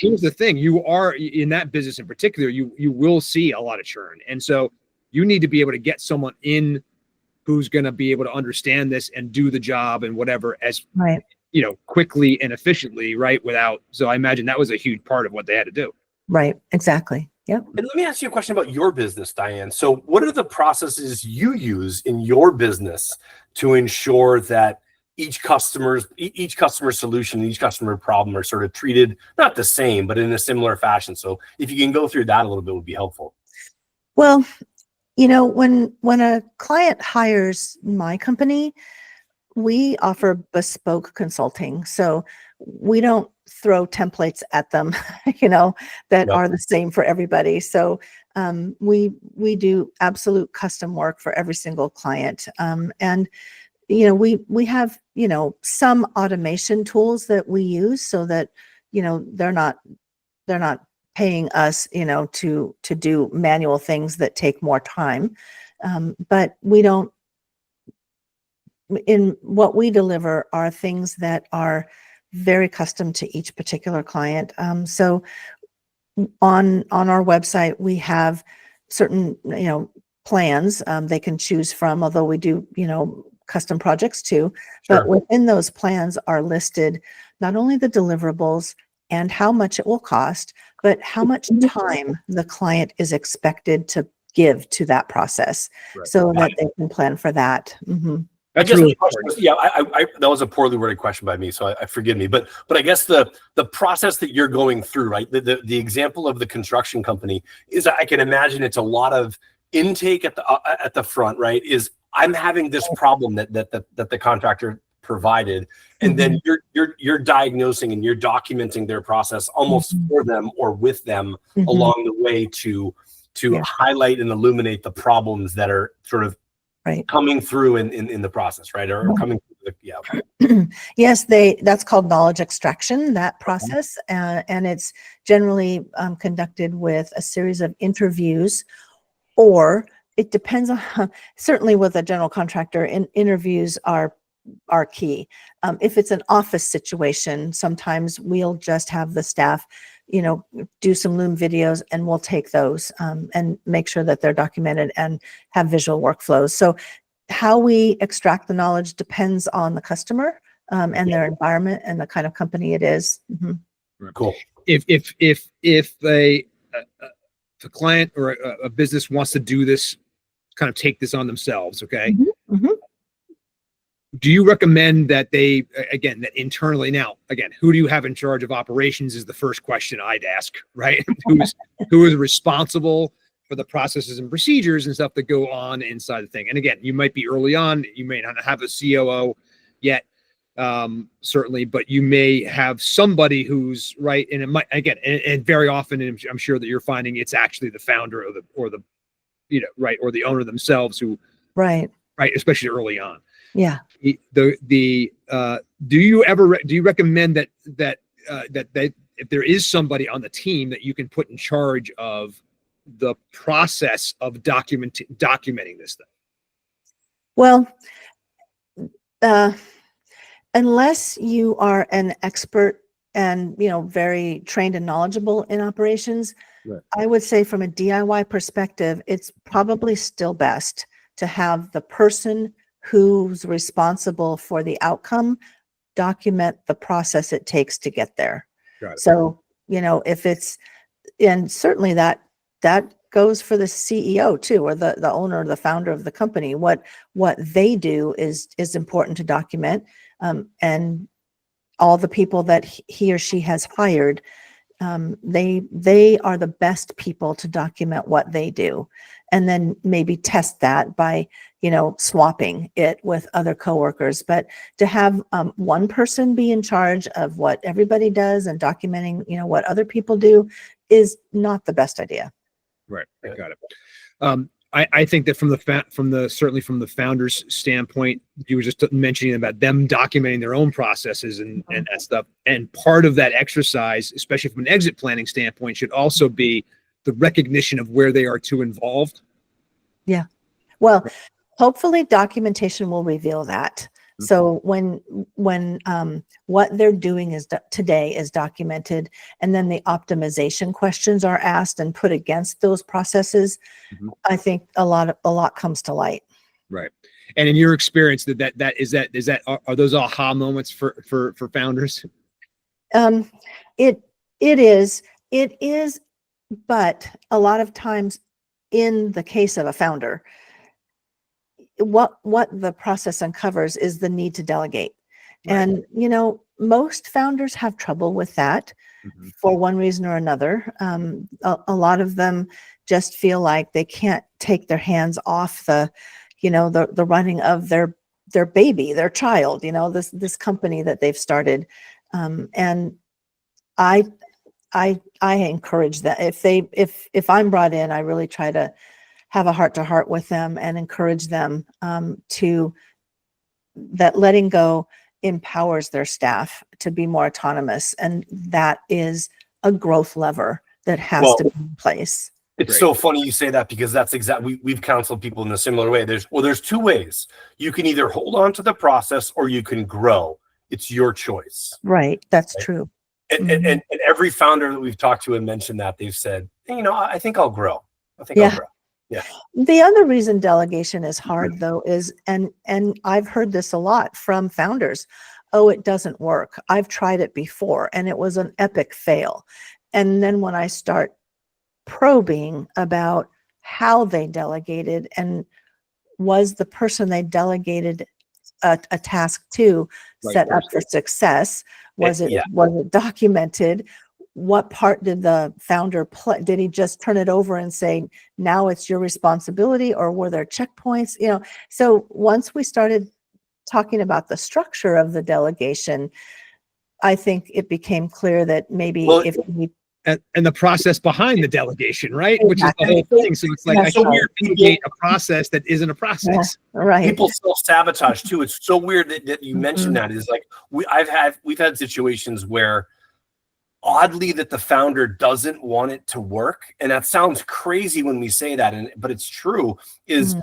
Speaker 1: here's the thing, you are in that business in particular, you will see a lot of churn. And so you need to be able to get someone in who's going to be able to understand this and do the job and whatever as quickly and efficiently, right? So I imagine that was a huge part of what they had to do.
Speaker 3: Right. Exactly. Yep.
Speaker 2: And let me ask you a question about your business, Dianne. So what are the processes you use in your business to ensure that each customer solution, each customer problem are sort of treated not the same, but in a similar fashion? So if you can go through that a little bit, would be helpful.
Speaker 3: Well, when a client hires my company, we offer bespoke consulting. So we don't throw templates at them, that are the same for everybody. So we do absolute custom work for every single client. And we have, some automation tools that we use so that, they're not paying us, to do manual things that take more time. But in what we deliver are things that are very custom to each particular client. So on our website, we have certain, plans they can choose from, although we do, custom projects too. Sure. But within those plans are listed not only the deliverables and how much it will cost, but how much time the client is expected to give to that process, so that they can plan for that.
Speaker 1: That's really
Speaker 2: I that was a poorly worded question by me, so I forgive me. But I guess the process that you're going through, right? The example of the construction company is, I can imagine it's a lot of intake at the front, right? Is I'm having this problem that the contractor provided, and then you're diagnosing and you're documenting their process almost for them or with them along the way to highlight and illuminate the problems that are sort of coming through in the process, right? Or coming through
Speaker 3: Yes, that's called knowledge extraction, that process. And it's generally conducted with a series of interviews, or it depends on, certainly with a general contractor, interviews are are key. If it's an office situation, sometimes we'll just have the staff, do some Loom videos, and we'll take those and make sure that they're documented and have visual workflows. So how we extract the knowledge depends on the customer and their environment and the kind of company it is.
Speaker 2: Cool.
Speaker 1: If a client or a business wants to do this, kind of take this on themselves, okay? Do you recommend that they, again, that internally now, again, who do you have in charge of operations is the first question I'd ask, right? who is responsible for the processes and procedures and stuff that go on inside the thing? And again, you might be early on, you may not have a COO yet, certainly, but you may have somebody who's right. And it might, again, and very often, and I'm sure that you're finding it's actually the founder or the the owner themselves who, right, especially early on.
Speaker 3: Yeah.
Speaker 1: Do you recommend that if there is somebody on the team that you can put in charge of the process of documenting this thing?
Speaker 3: Well, unless you are an expert and very trained and knowledgeable in operations, right, I would say from a DIY perspective, it's probably still best to have the person who's responsible for the outcome document the process it takes to get there.
Speaker 1: Got it.
Speaker 3: So, if it's, and certainly that goes for the CEO too, or the owner or the founder of the company. What they do is important to document, and all the people that he or she has hired, they are the best people to document what they do, and then maybe test that by swapping it with other coworkers. But to have one person be in charge of what everybody does and documenting what other people do is not the best idea.
Speaker 1: Right, I got it. I think that from the founder's standpoint, you were just mentioning about them documenting their own processes and that stuff. And part of that exercise, especially from an exit planning standpoint, should also be the recognition of where they are too involved.
Speaker 3: Yeah. Well, hopefully documentation will reveal that. So when what they're doing today is documented, and then the optimization questions are asked and put against those processes, I think a lot comes to light. Right.
Speaker 1: And in your experience, are those aha moments for founders?
Speaker 3: It is, but a lot of times in the case of a founder, what the process uncovers is the need to delegate. Right. And, most founders have trouble with that for one reason or another. A lot of them just feel like they can't take their hands off the running of their baby, their child, this company that they've started. And I encourage that if I'm brought in, I really try to have a heart-to-heart with them and encourage them that letting go empowers their staff to be more autonomous. And that is a growth lever that has to be in place.
Speaker 2: It's so funny you say that, because that's exactly, we've counseled people in a similar way. There's two ways. You can either hold on to the process or you can grow. It's your choice.
Speaker 3: Right. That's true.
Speaker 2: And every founder that we've talked to and mentioned that, they've said, I think I'll grow. I'll grow. Yeah.
Speaker 3: The other reason delegation is hard, though, is, and I've heard this a lot from founders, it doesn't work. I've tried it before and it was an epic fail. And then when I start probing about how they delegated, and was the person they delegated a task to set up for success, was it documented? What part did the founder play? Did he just turn it over and say, now it's your responsibility, or were there checkpoints? So once we started talking about the structure of the delegation, I think it became clear that maybe if we
Speaker 1: and the process behind the delegation, right? Exactly. Which is the whole thing. So it's like, I can't delegate a process that isn't a process.
Speaker 3: Yeah, right.
Speaker 2: People self-sabotage too. It's so weird that you mentioned that. Is like, we've had situations where, oddly, that the founder doesn't want it to work. And that sounds crazy when we say that, but it's true, is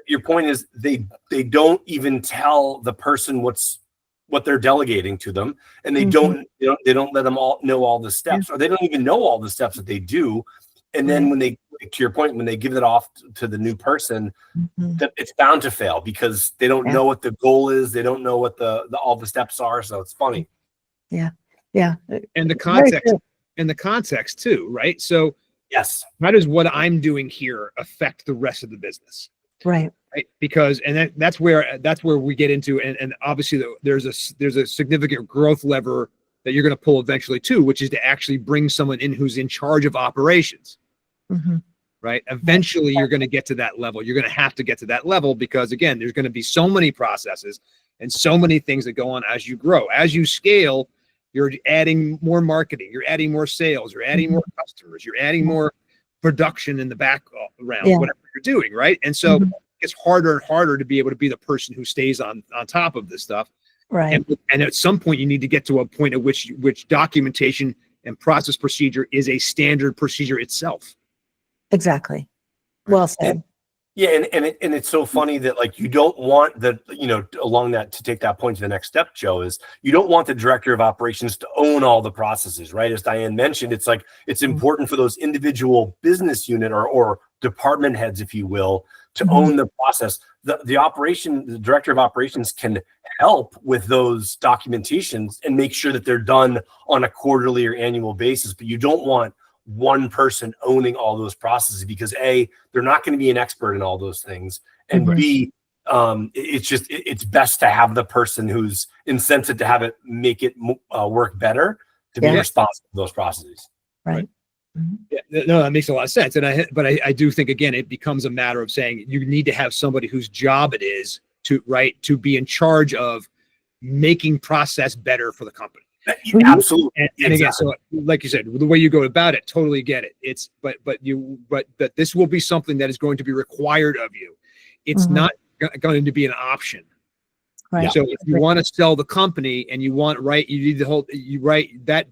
Speaker 2: your point is they don't even tell the person what they're delegating to them, and they don't let them all know all the steps, or they don't even know all the steps that they do. And then when they, to your point, when they give it off to the new person, that it's bound to fail because they don't know what the goal is. They don't know what the all the steps are. So it's funny.
Speaker 3: Yeah.
Speaker 1: And the context too, right? So
Speaker 2: yes,
Speaker 1: how does what I'm doing here affect the rest of the business?
Speaker 3: Right.
Speaker 1: Because that's where we get into, and obviously there's a significant growth lever that you're going to pull eventually too, which is to actually bring someone in who's in charge of operations. Right. Eventually you're going to get to that level. You're going to have to get to that level because again, there's going to be so many processes and so many things that go on as you grow. As you scale, you're adding more marketing, you're adding more sales, you're adding more customers, you're adding more production in the background, whatever you're doing. Right. And so it's harder and harder to be able to be the person who stays on top of this stuff.
Speaker 3: Right.
Speaker 1: And at some point you need to get to a point at which documentation and process procedure is a standard procedure itself.
Speaker 3: Exactly. Well said.
Speaker 2: And it's so funny that like you don't want the, along that, to take that point to the next step, Joe, is you don't want the director of operations to own all the processes, right? As Dianne mentioned, it's like it's important for those individual business unit or department heads, if you will, to own the process. The director of operations can help with those documentations and make sure that they're done on a quarterly or annual basis, but you don't want one person owning all those processes because A, they're not going to be an expert in all those things, and B, it's best to have the person who's incented to have it make it work better to be responsible for those processes.
Speaker 3: Right.
Speaker 1: Yeah, no, that makes a lot of sense. And I do think again, it becomes a matter of saying you need to have somebody whose job it is to be in charge of making process better for the company.
Speaker 2: Absolutely.
Speaker 1: And again, so like you said, the way you go about it, totally get it. But this will be something that is going to be required of you. It's not going to be an option.
Speaker 3: Right.
Speaker 1: So if you want to sell the company and you need that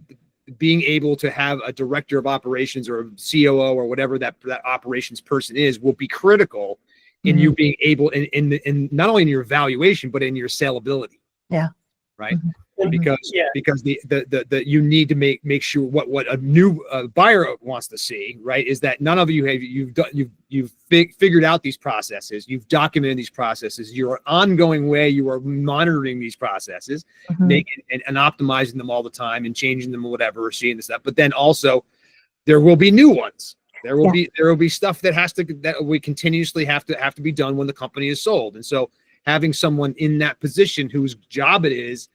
Speaker 1: being able to have a director of operations or a COO or whatever that operations person is will be critical in you being able in not only in your valuation, but in your salability.
Speaker 3: Yeah.
Speaker 1: Right. Because the you need to make sure what a new buyer wants to see, right, is that none of you you've figured out these processes, you've documented these processes, you're ongoing way, you are monitoring these processes, making and optimizing them all the time and changing them or whatever, or seeing this stuff. But then also there will be new ones. There will be stuff that we continuously have to be done when the company is sold. And so having someone in that position whose job it is,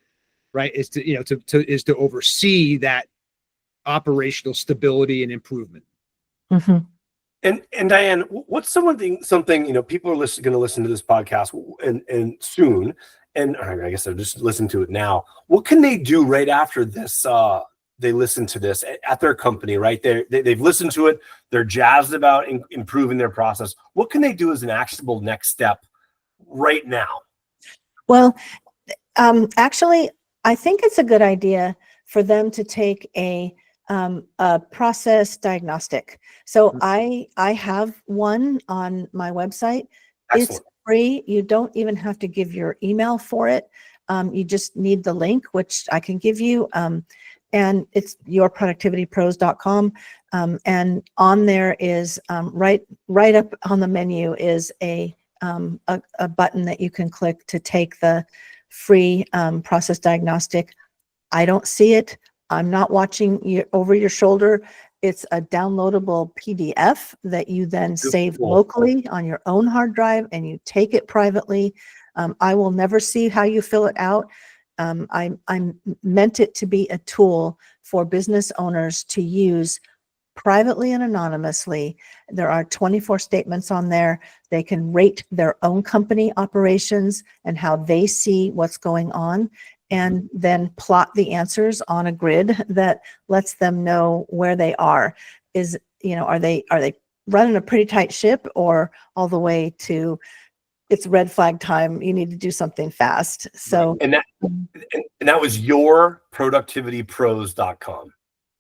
Speaker 1: right, is to oversee that operational stability and improvement.
Speaker 2: And Dianne, what's something people are going to listen to this podcast and soon, and I guess they're just listening to it now. What can they do right after this? They listen to this at their company, right? They've listened to it. They're jazzed about improving their process. What can they do as an actionable next step right now?
Speaker 3: Well, actually, I think it's a good idea for them to take a process diagnostic. So I have one on my website.
Speaker 2: Excellent.
Speaker 3: It's free. You don't even have to give your email for it. You just need the link, which I can give you. And it's yourproductivitypros.com. And on there is right up on the menu is a button that you can click to take the free process diagnostic. I don't see it. I'm not watching you over your shoulder. It's a downloadable PDF that you then save locally on your own hard drive and you take it privately. I will never see how you fill it out. I meant it to be a tool for business owners to use privately and anonymously. There are 24 statements on there. They can rate their own company operations and how they see what's going on, and then plot the answers on a grid that lets them know where they are. Are they running a pretty tight ship, or all the way to it's red flag time, you need to do something fast? So
Speaker 2: and that was yourproductivitypros.com.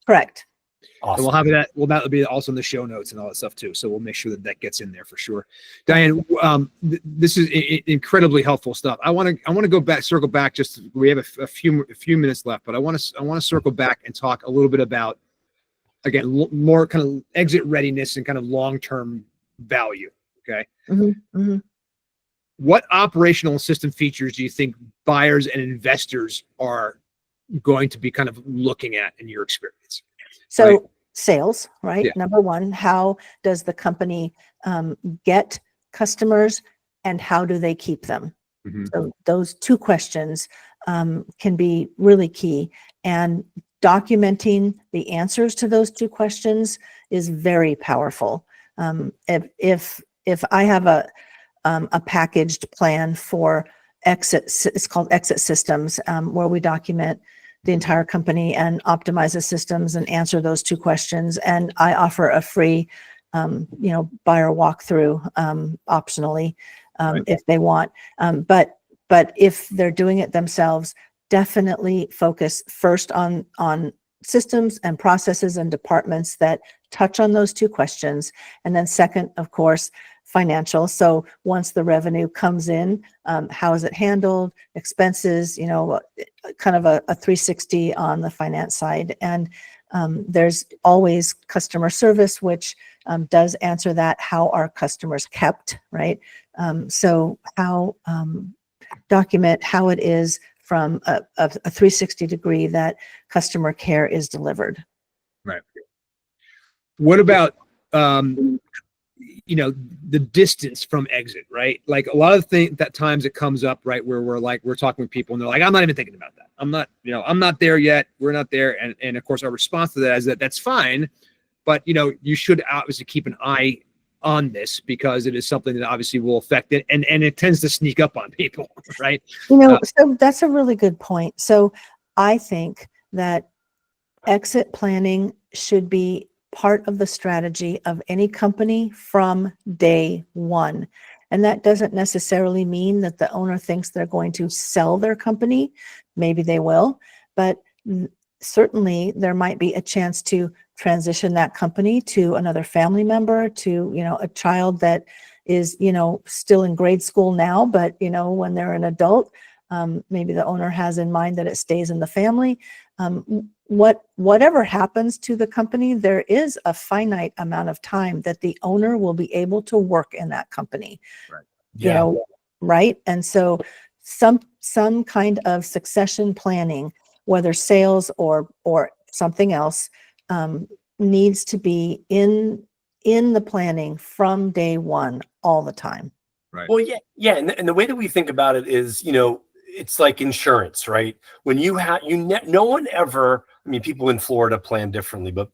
Speaker 3: Correct.
Speaker 1: And
Speaker 2: Awesome.
Speaker 1: we'll have that. Well, that'll be also in the show notes and all that stuff too. So we'll make sure that gets in there for sure. Dianne, this is incredibly helpful stuff. I want to circle back. Just we have a few minutes left, but I want to circle back and talk a little bit about, again, more kind of exit readiness and kind of long-term value. Okay. What operational system features do you think buyers and investors are going to be kind of looking at in your experience?
Speaker 3: So
Speaker 1: Right.
Speaker 3: sales, right?
Speaker 1: Yeah.
Speaker 3: Number one, how does the company get customers and how do they keep them? So those two questions can be really key. And documenting the answers to those two questions is very powerful. If I have a packaged plan for exit, it's called exit systems, where we document the entire company and optimize the systems and answer those two questions. And I offer a free, buyer walkthrough, optionally,
Speaker 1: Right.
Speaker 3: if they want. But if they're doing it themselves, definitely focus first on systems and processes and departments that touch on those two questions. And then second, of course, financial. So once the revenue comes in, how is it handled? Expenses, kind of a 360 on the finance side. And there's always customer service, which does answer that. How are customers kept, right? So how document how it is from a 360 degree that customer care is delivered.
Speaker 1: Right. What about, the distance from exit, right? Like a lot of times it comes up, right, where we're talking with people and they're like, I'm not even thinking about that. I'm not there yet. We're not there. And of course our response to that is that's fine, but you should obviously keep an eye on this because it is something that obviously will affect it. And it tends to sneak up on people, right?
Speaker 3: So that's a really good point. So I think that exit planning should be part of the strategy of any company from day one. And that doesn't necessarily mean that the owner thinks they're going to sell their company. Maybe they will, but certainly there might be a chance to transition that company to another family member, to, a child that is, still in grade school now, but, when they're an adult, maybe the owner has in mind that it stays in the family. Whatever happens to the company, there is a finite amount of time that the owner will be able to work in that company.
Speaker 1: Right.
Speaker 2: Yeah.
Speaker 3: Right. And so some kind of succession planning, whether sales or something else, needs to be in the planning from day one all the time.
Speaker 1: Right.
Speaker 2: Well, yeah. And the way that we think about it is, it's like insurance, right? When you have, no one ever, people in Florida plan differently, but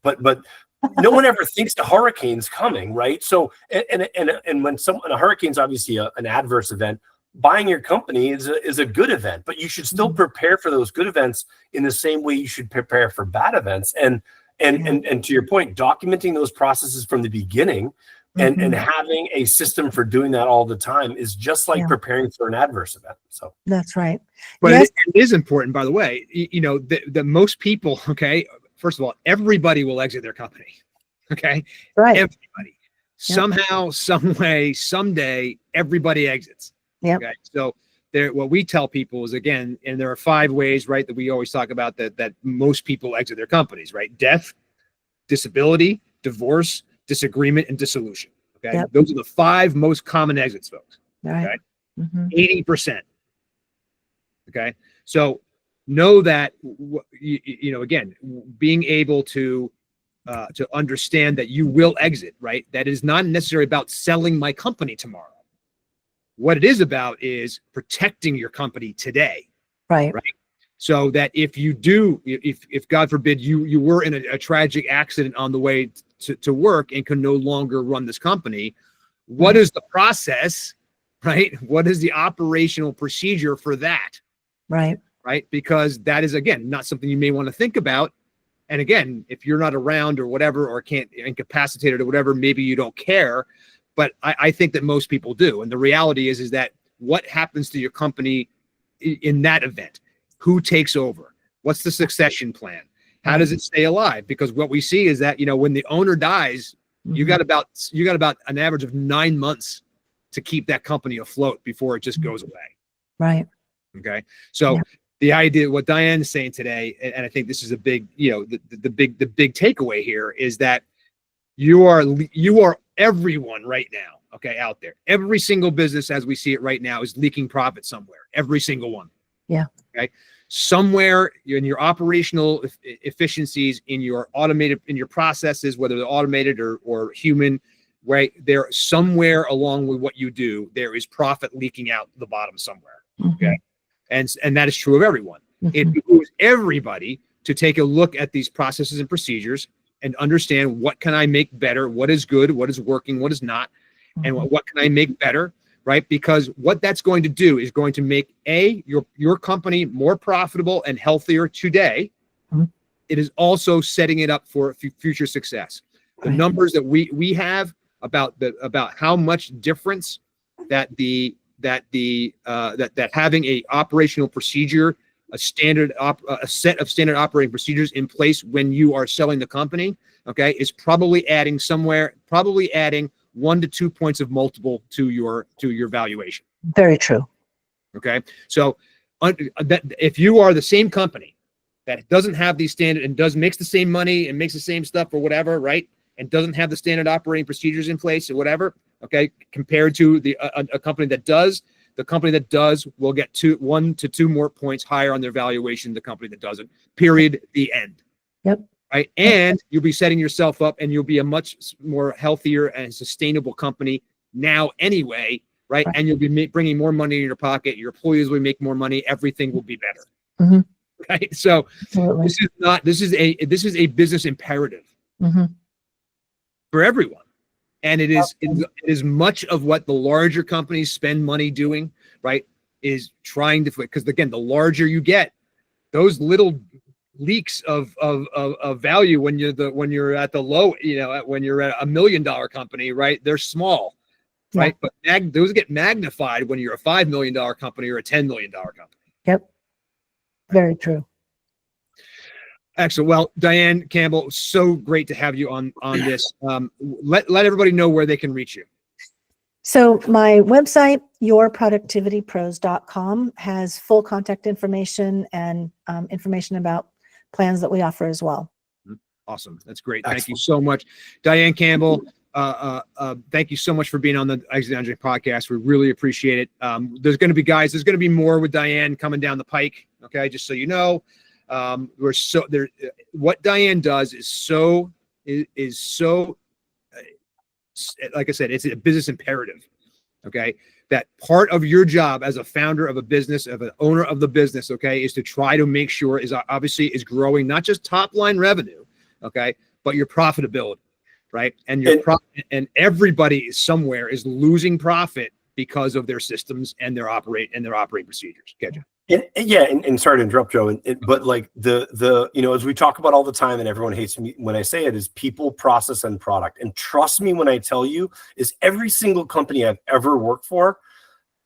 Speaker 2: no one ever thinks the hurricane's coming, right? So, and when a hurricane's obviously an adverse event, buying your company is a good event, but you should still prepare for those good events in the same way you should prepare for bad events. And to your point, documenting those processes from the beginning and having a system for doing that all the time is just like preparing for an adverse event. So
Speaker 3: that's right.
Speaker 1: But
Speaker 3: yes.
Speaker 1: it is important, by the way, that most people, okay, first of all, everybody will exit their company. Okay.
Speaker 3: Right.
Speaker 1: Everybody. Somehow, some way, someday, everybody exits.
Speaker 3: Yeah.
Speaker 1: Okay. So what we tell people is, again, and there are 5 ways, right, that we always talk about that most people exit their companies, right? Death, disability, divorce, disagreement, and dissolution. Okay.
Speaker 3: Yep.
Speaker 1: Those are the 5 most common exits, folks.
Speaker 3: Right.
Speaker 1: Okay. 80%. Okay. So know that, again, being able to understand that you will exit, right? That is not necessarily about selling my company tomorrow. What it is about is protecting your company today.
Speaker 3: Right.
Speaker 1: Right. So that if you do, if God forbid you were in a tragic accident on the way to work and can no longer run this company, what is the process, right? What is the operational procedure for that?
Speaker 3: Right.
Speaker 1: Right. Because that is, again, not something you may want to think about. And again, if you're not around or whatever, or can't, incapacitated or whatever, maybe you don't care. But I think that most people do. And the reality is that what happens to your company in that event? Who takes over? What's the succession plan? How does it stay alive? Because what we see is that, when the owner dies, you got about an average of 9 months to keep that company afloat before it just goes away.
Speaker 3: Right.
Speaker 1: Okay. So the idea, what Dianne is saying today, and I think this is a big, the big takeaway here is that you are everyone right now. Okay. Out there, every single business as we see it right now is leaking profit somewhere. Every single one.
Speaker 3: Yeah.
Speaker 1: Okay. Somewhere in your operational efficiencies, in your processes, whether they're automated or human, right? There somewhere along with what you do, there is profit leaking out the bottom somewhere. Okay. And that is true of everyone. It behooves everybody to take a look at these processes and procedures and understand what can I make better, what is good, what is working, what is not, and what can I make better, right? Because what that's going to do is going to make your company more profitable and healthier today. It is also setting it up for future success. The numbers that we have about how much difference that having a operational procedure, a set of standard operating procedures in place when you are selling the company, okay, is probably adding 1 to 2 points of multiple to your valuation.
Speaker 3: Very true.
Speaker 1: Okay, so if you are the same company that doesn't have these standard and makes the same money and makes the same stuff or whatever, right, and doesn't have the standard operating procedures in place or whatever, okay, compared to a company that does, the company that does will get 1 to 2 more points higher on their valuation than the company that doesn't. Period. The end.
Speaker 3: Yep.
Speaker 1: Right. And you'll be setting yourself up and you'll be a much more healthier and sustainable company now anyway. Right. And you'll be bringing more money in your pocket. Your employees will make more money. Everything will be better. Right. So this is a business imperative for everyone. And it is much of what the larger companies spend money doing, right, is trying to, because again, the larger you get, those little leaks of value when you're at the low, when you're at $1 million company, right, they're small, right, but those get magnified when you're a $5 million company or a $10 million company.
Speaker 3: Yep, very true.
Speaker 1: Excellent. Well, Dianne Campbell, so great to have you on this. Let everybody know where they can reach you.
Speaker 3: So my website, yourproductivitypros.com, has full contact information and information about plans that we offer as well.
Speaker 1: Awesome. That's great.
Speaker 2: Excellent.
Speaker 1: Thank you so much. Dianne Campbell, thank you so much for being on the ExitEngine podcast. We really appreciate it. There's going to be more with Dianne coming down the pike. Okay. Just so you know. What Dianne does is so like I said, it's a business imperative. Okay. That part of your job as a founder of a business, of an owner of the business, okay, is to try to make sure is growing, not just top line revenue. Okay. But your profitability, right? And and everybody somewhere is losing profit because of their systems and their operating procedures. Okay.
Speaker 2: And sorry to interrupt, Joe, but like the as we talk about all the time, and everyone hates me when I say it, is people, process, and product. And trust me when I tell you, is every single company I've ever worked for,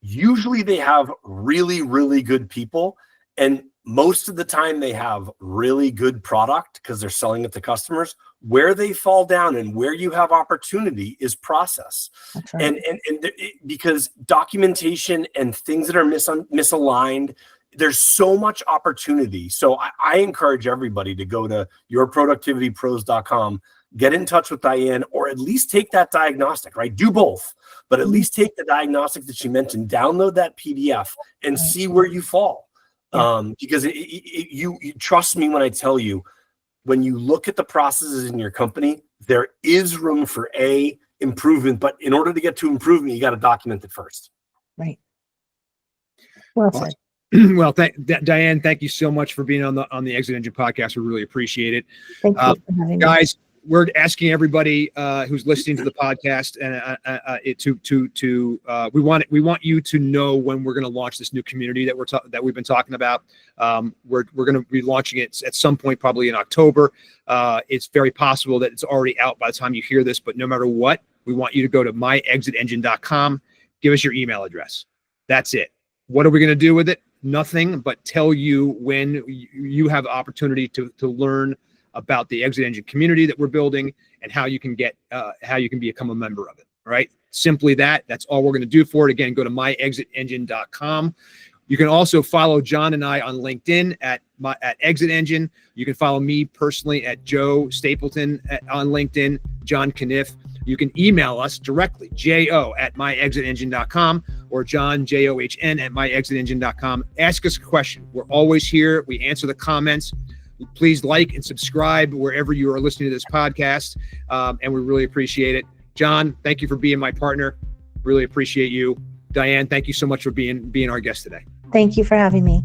Speaker 2: usually they have really, really good people, and most of the time they have really good product because they're selling it to customers. Where they fall down and where you have opportunity is process. That's right. And because documentation and things that are misaligned, there's so much opportunity. So I encourage everybody to go to yourproductivitypros.com, get in touch with Dianne, or at least take that diagnostic, right? Do both, but at least take the diagnostic that she mentioned, download that PDF and see where you fall. Because you trust me when I tell you, when you look at the processes in your company, there is room for improvement, but in order to get to improvement, you got to document it first.
Speaker 3: Right. Well said.
Speaker 1: Well, Dianne, thank you so much for being on the ExitEngine podcast. We really appreciate it.
Speaker 3: Thank you for having me.
Speaker 1: Guys, we're asking everybody who's listening to the podcast and we want you to know when we're going to launch this new community that we've been talking about. We're going to be launching it at some point, probably in October. It's very possible that it's already out by the time you hear this, but no matter what, we want you to go to myexitengine.com, give us your email address. That's it. What are we going to do with it? Nothing but tell you when you have opportunity to learn about the ExitEngine community that we're building and how you can become a member of it. All right. Simply that. That's all we're going to do for it. Again, go to myexitengine.com. You can also follow John and I on LinkedIn at ExitEngine. You can follow me personally at Joe Stapleton on LinkedIn, John Canniffe. You can email us directly, jo@myexitengine.com or John, JOHN, at myexitengine.com. Ask us a question. We're always here. We answer the comments. Please like and subscribe wherever you are listening to this podcast, and we really appreciate it. John, thank you for being my partner. Really appreciate you. Dianne, thank you so much for being our guest today.
Speaker 3: Thank you for having me.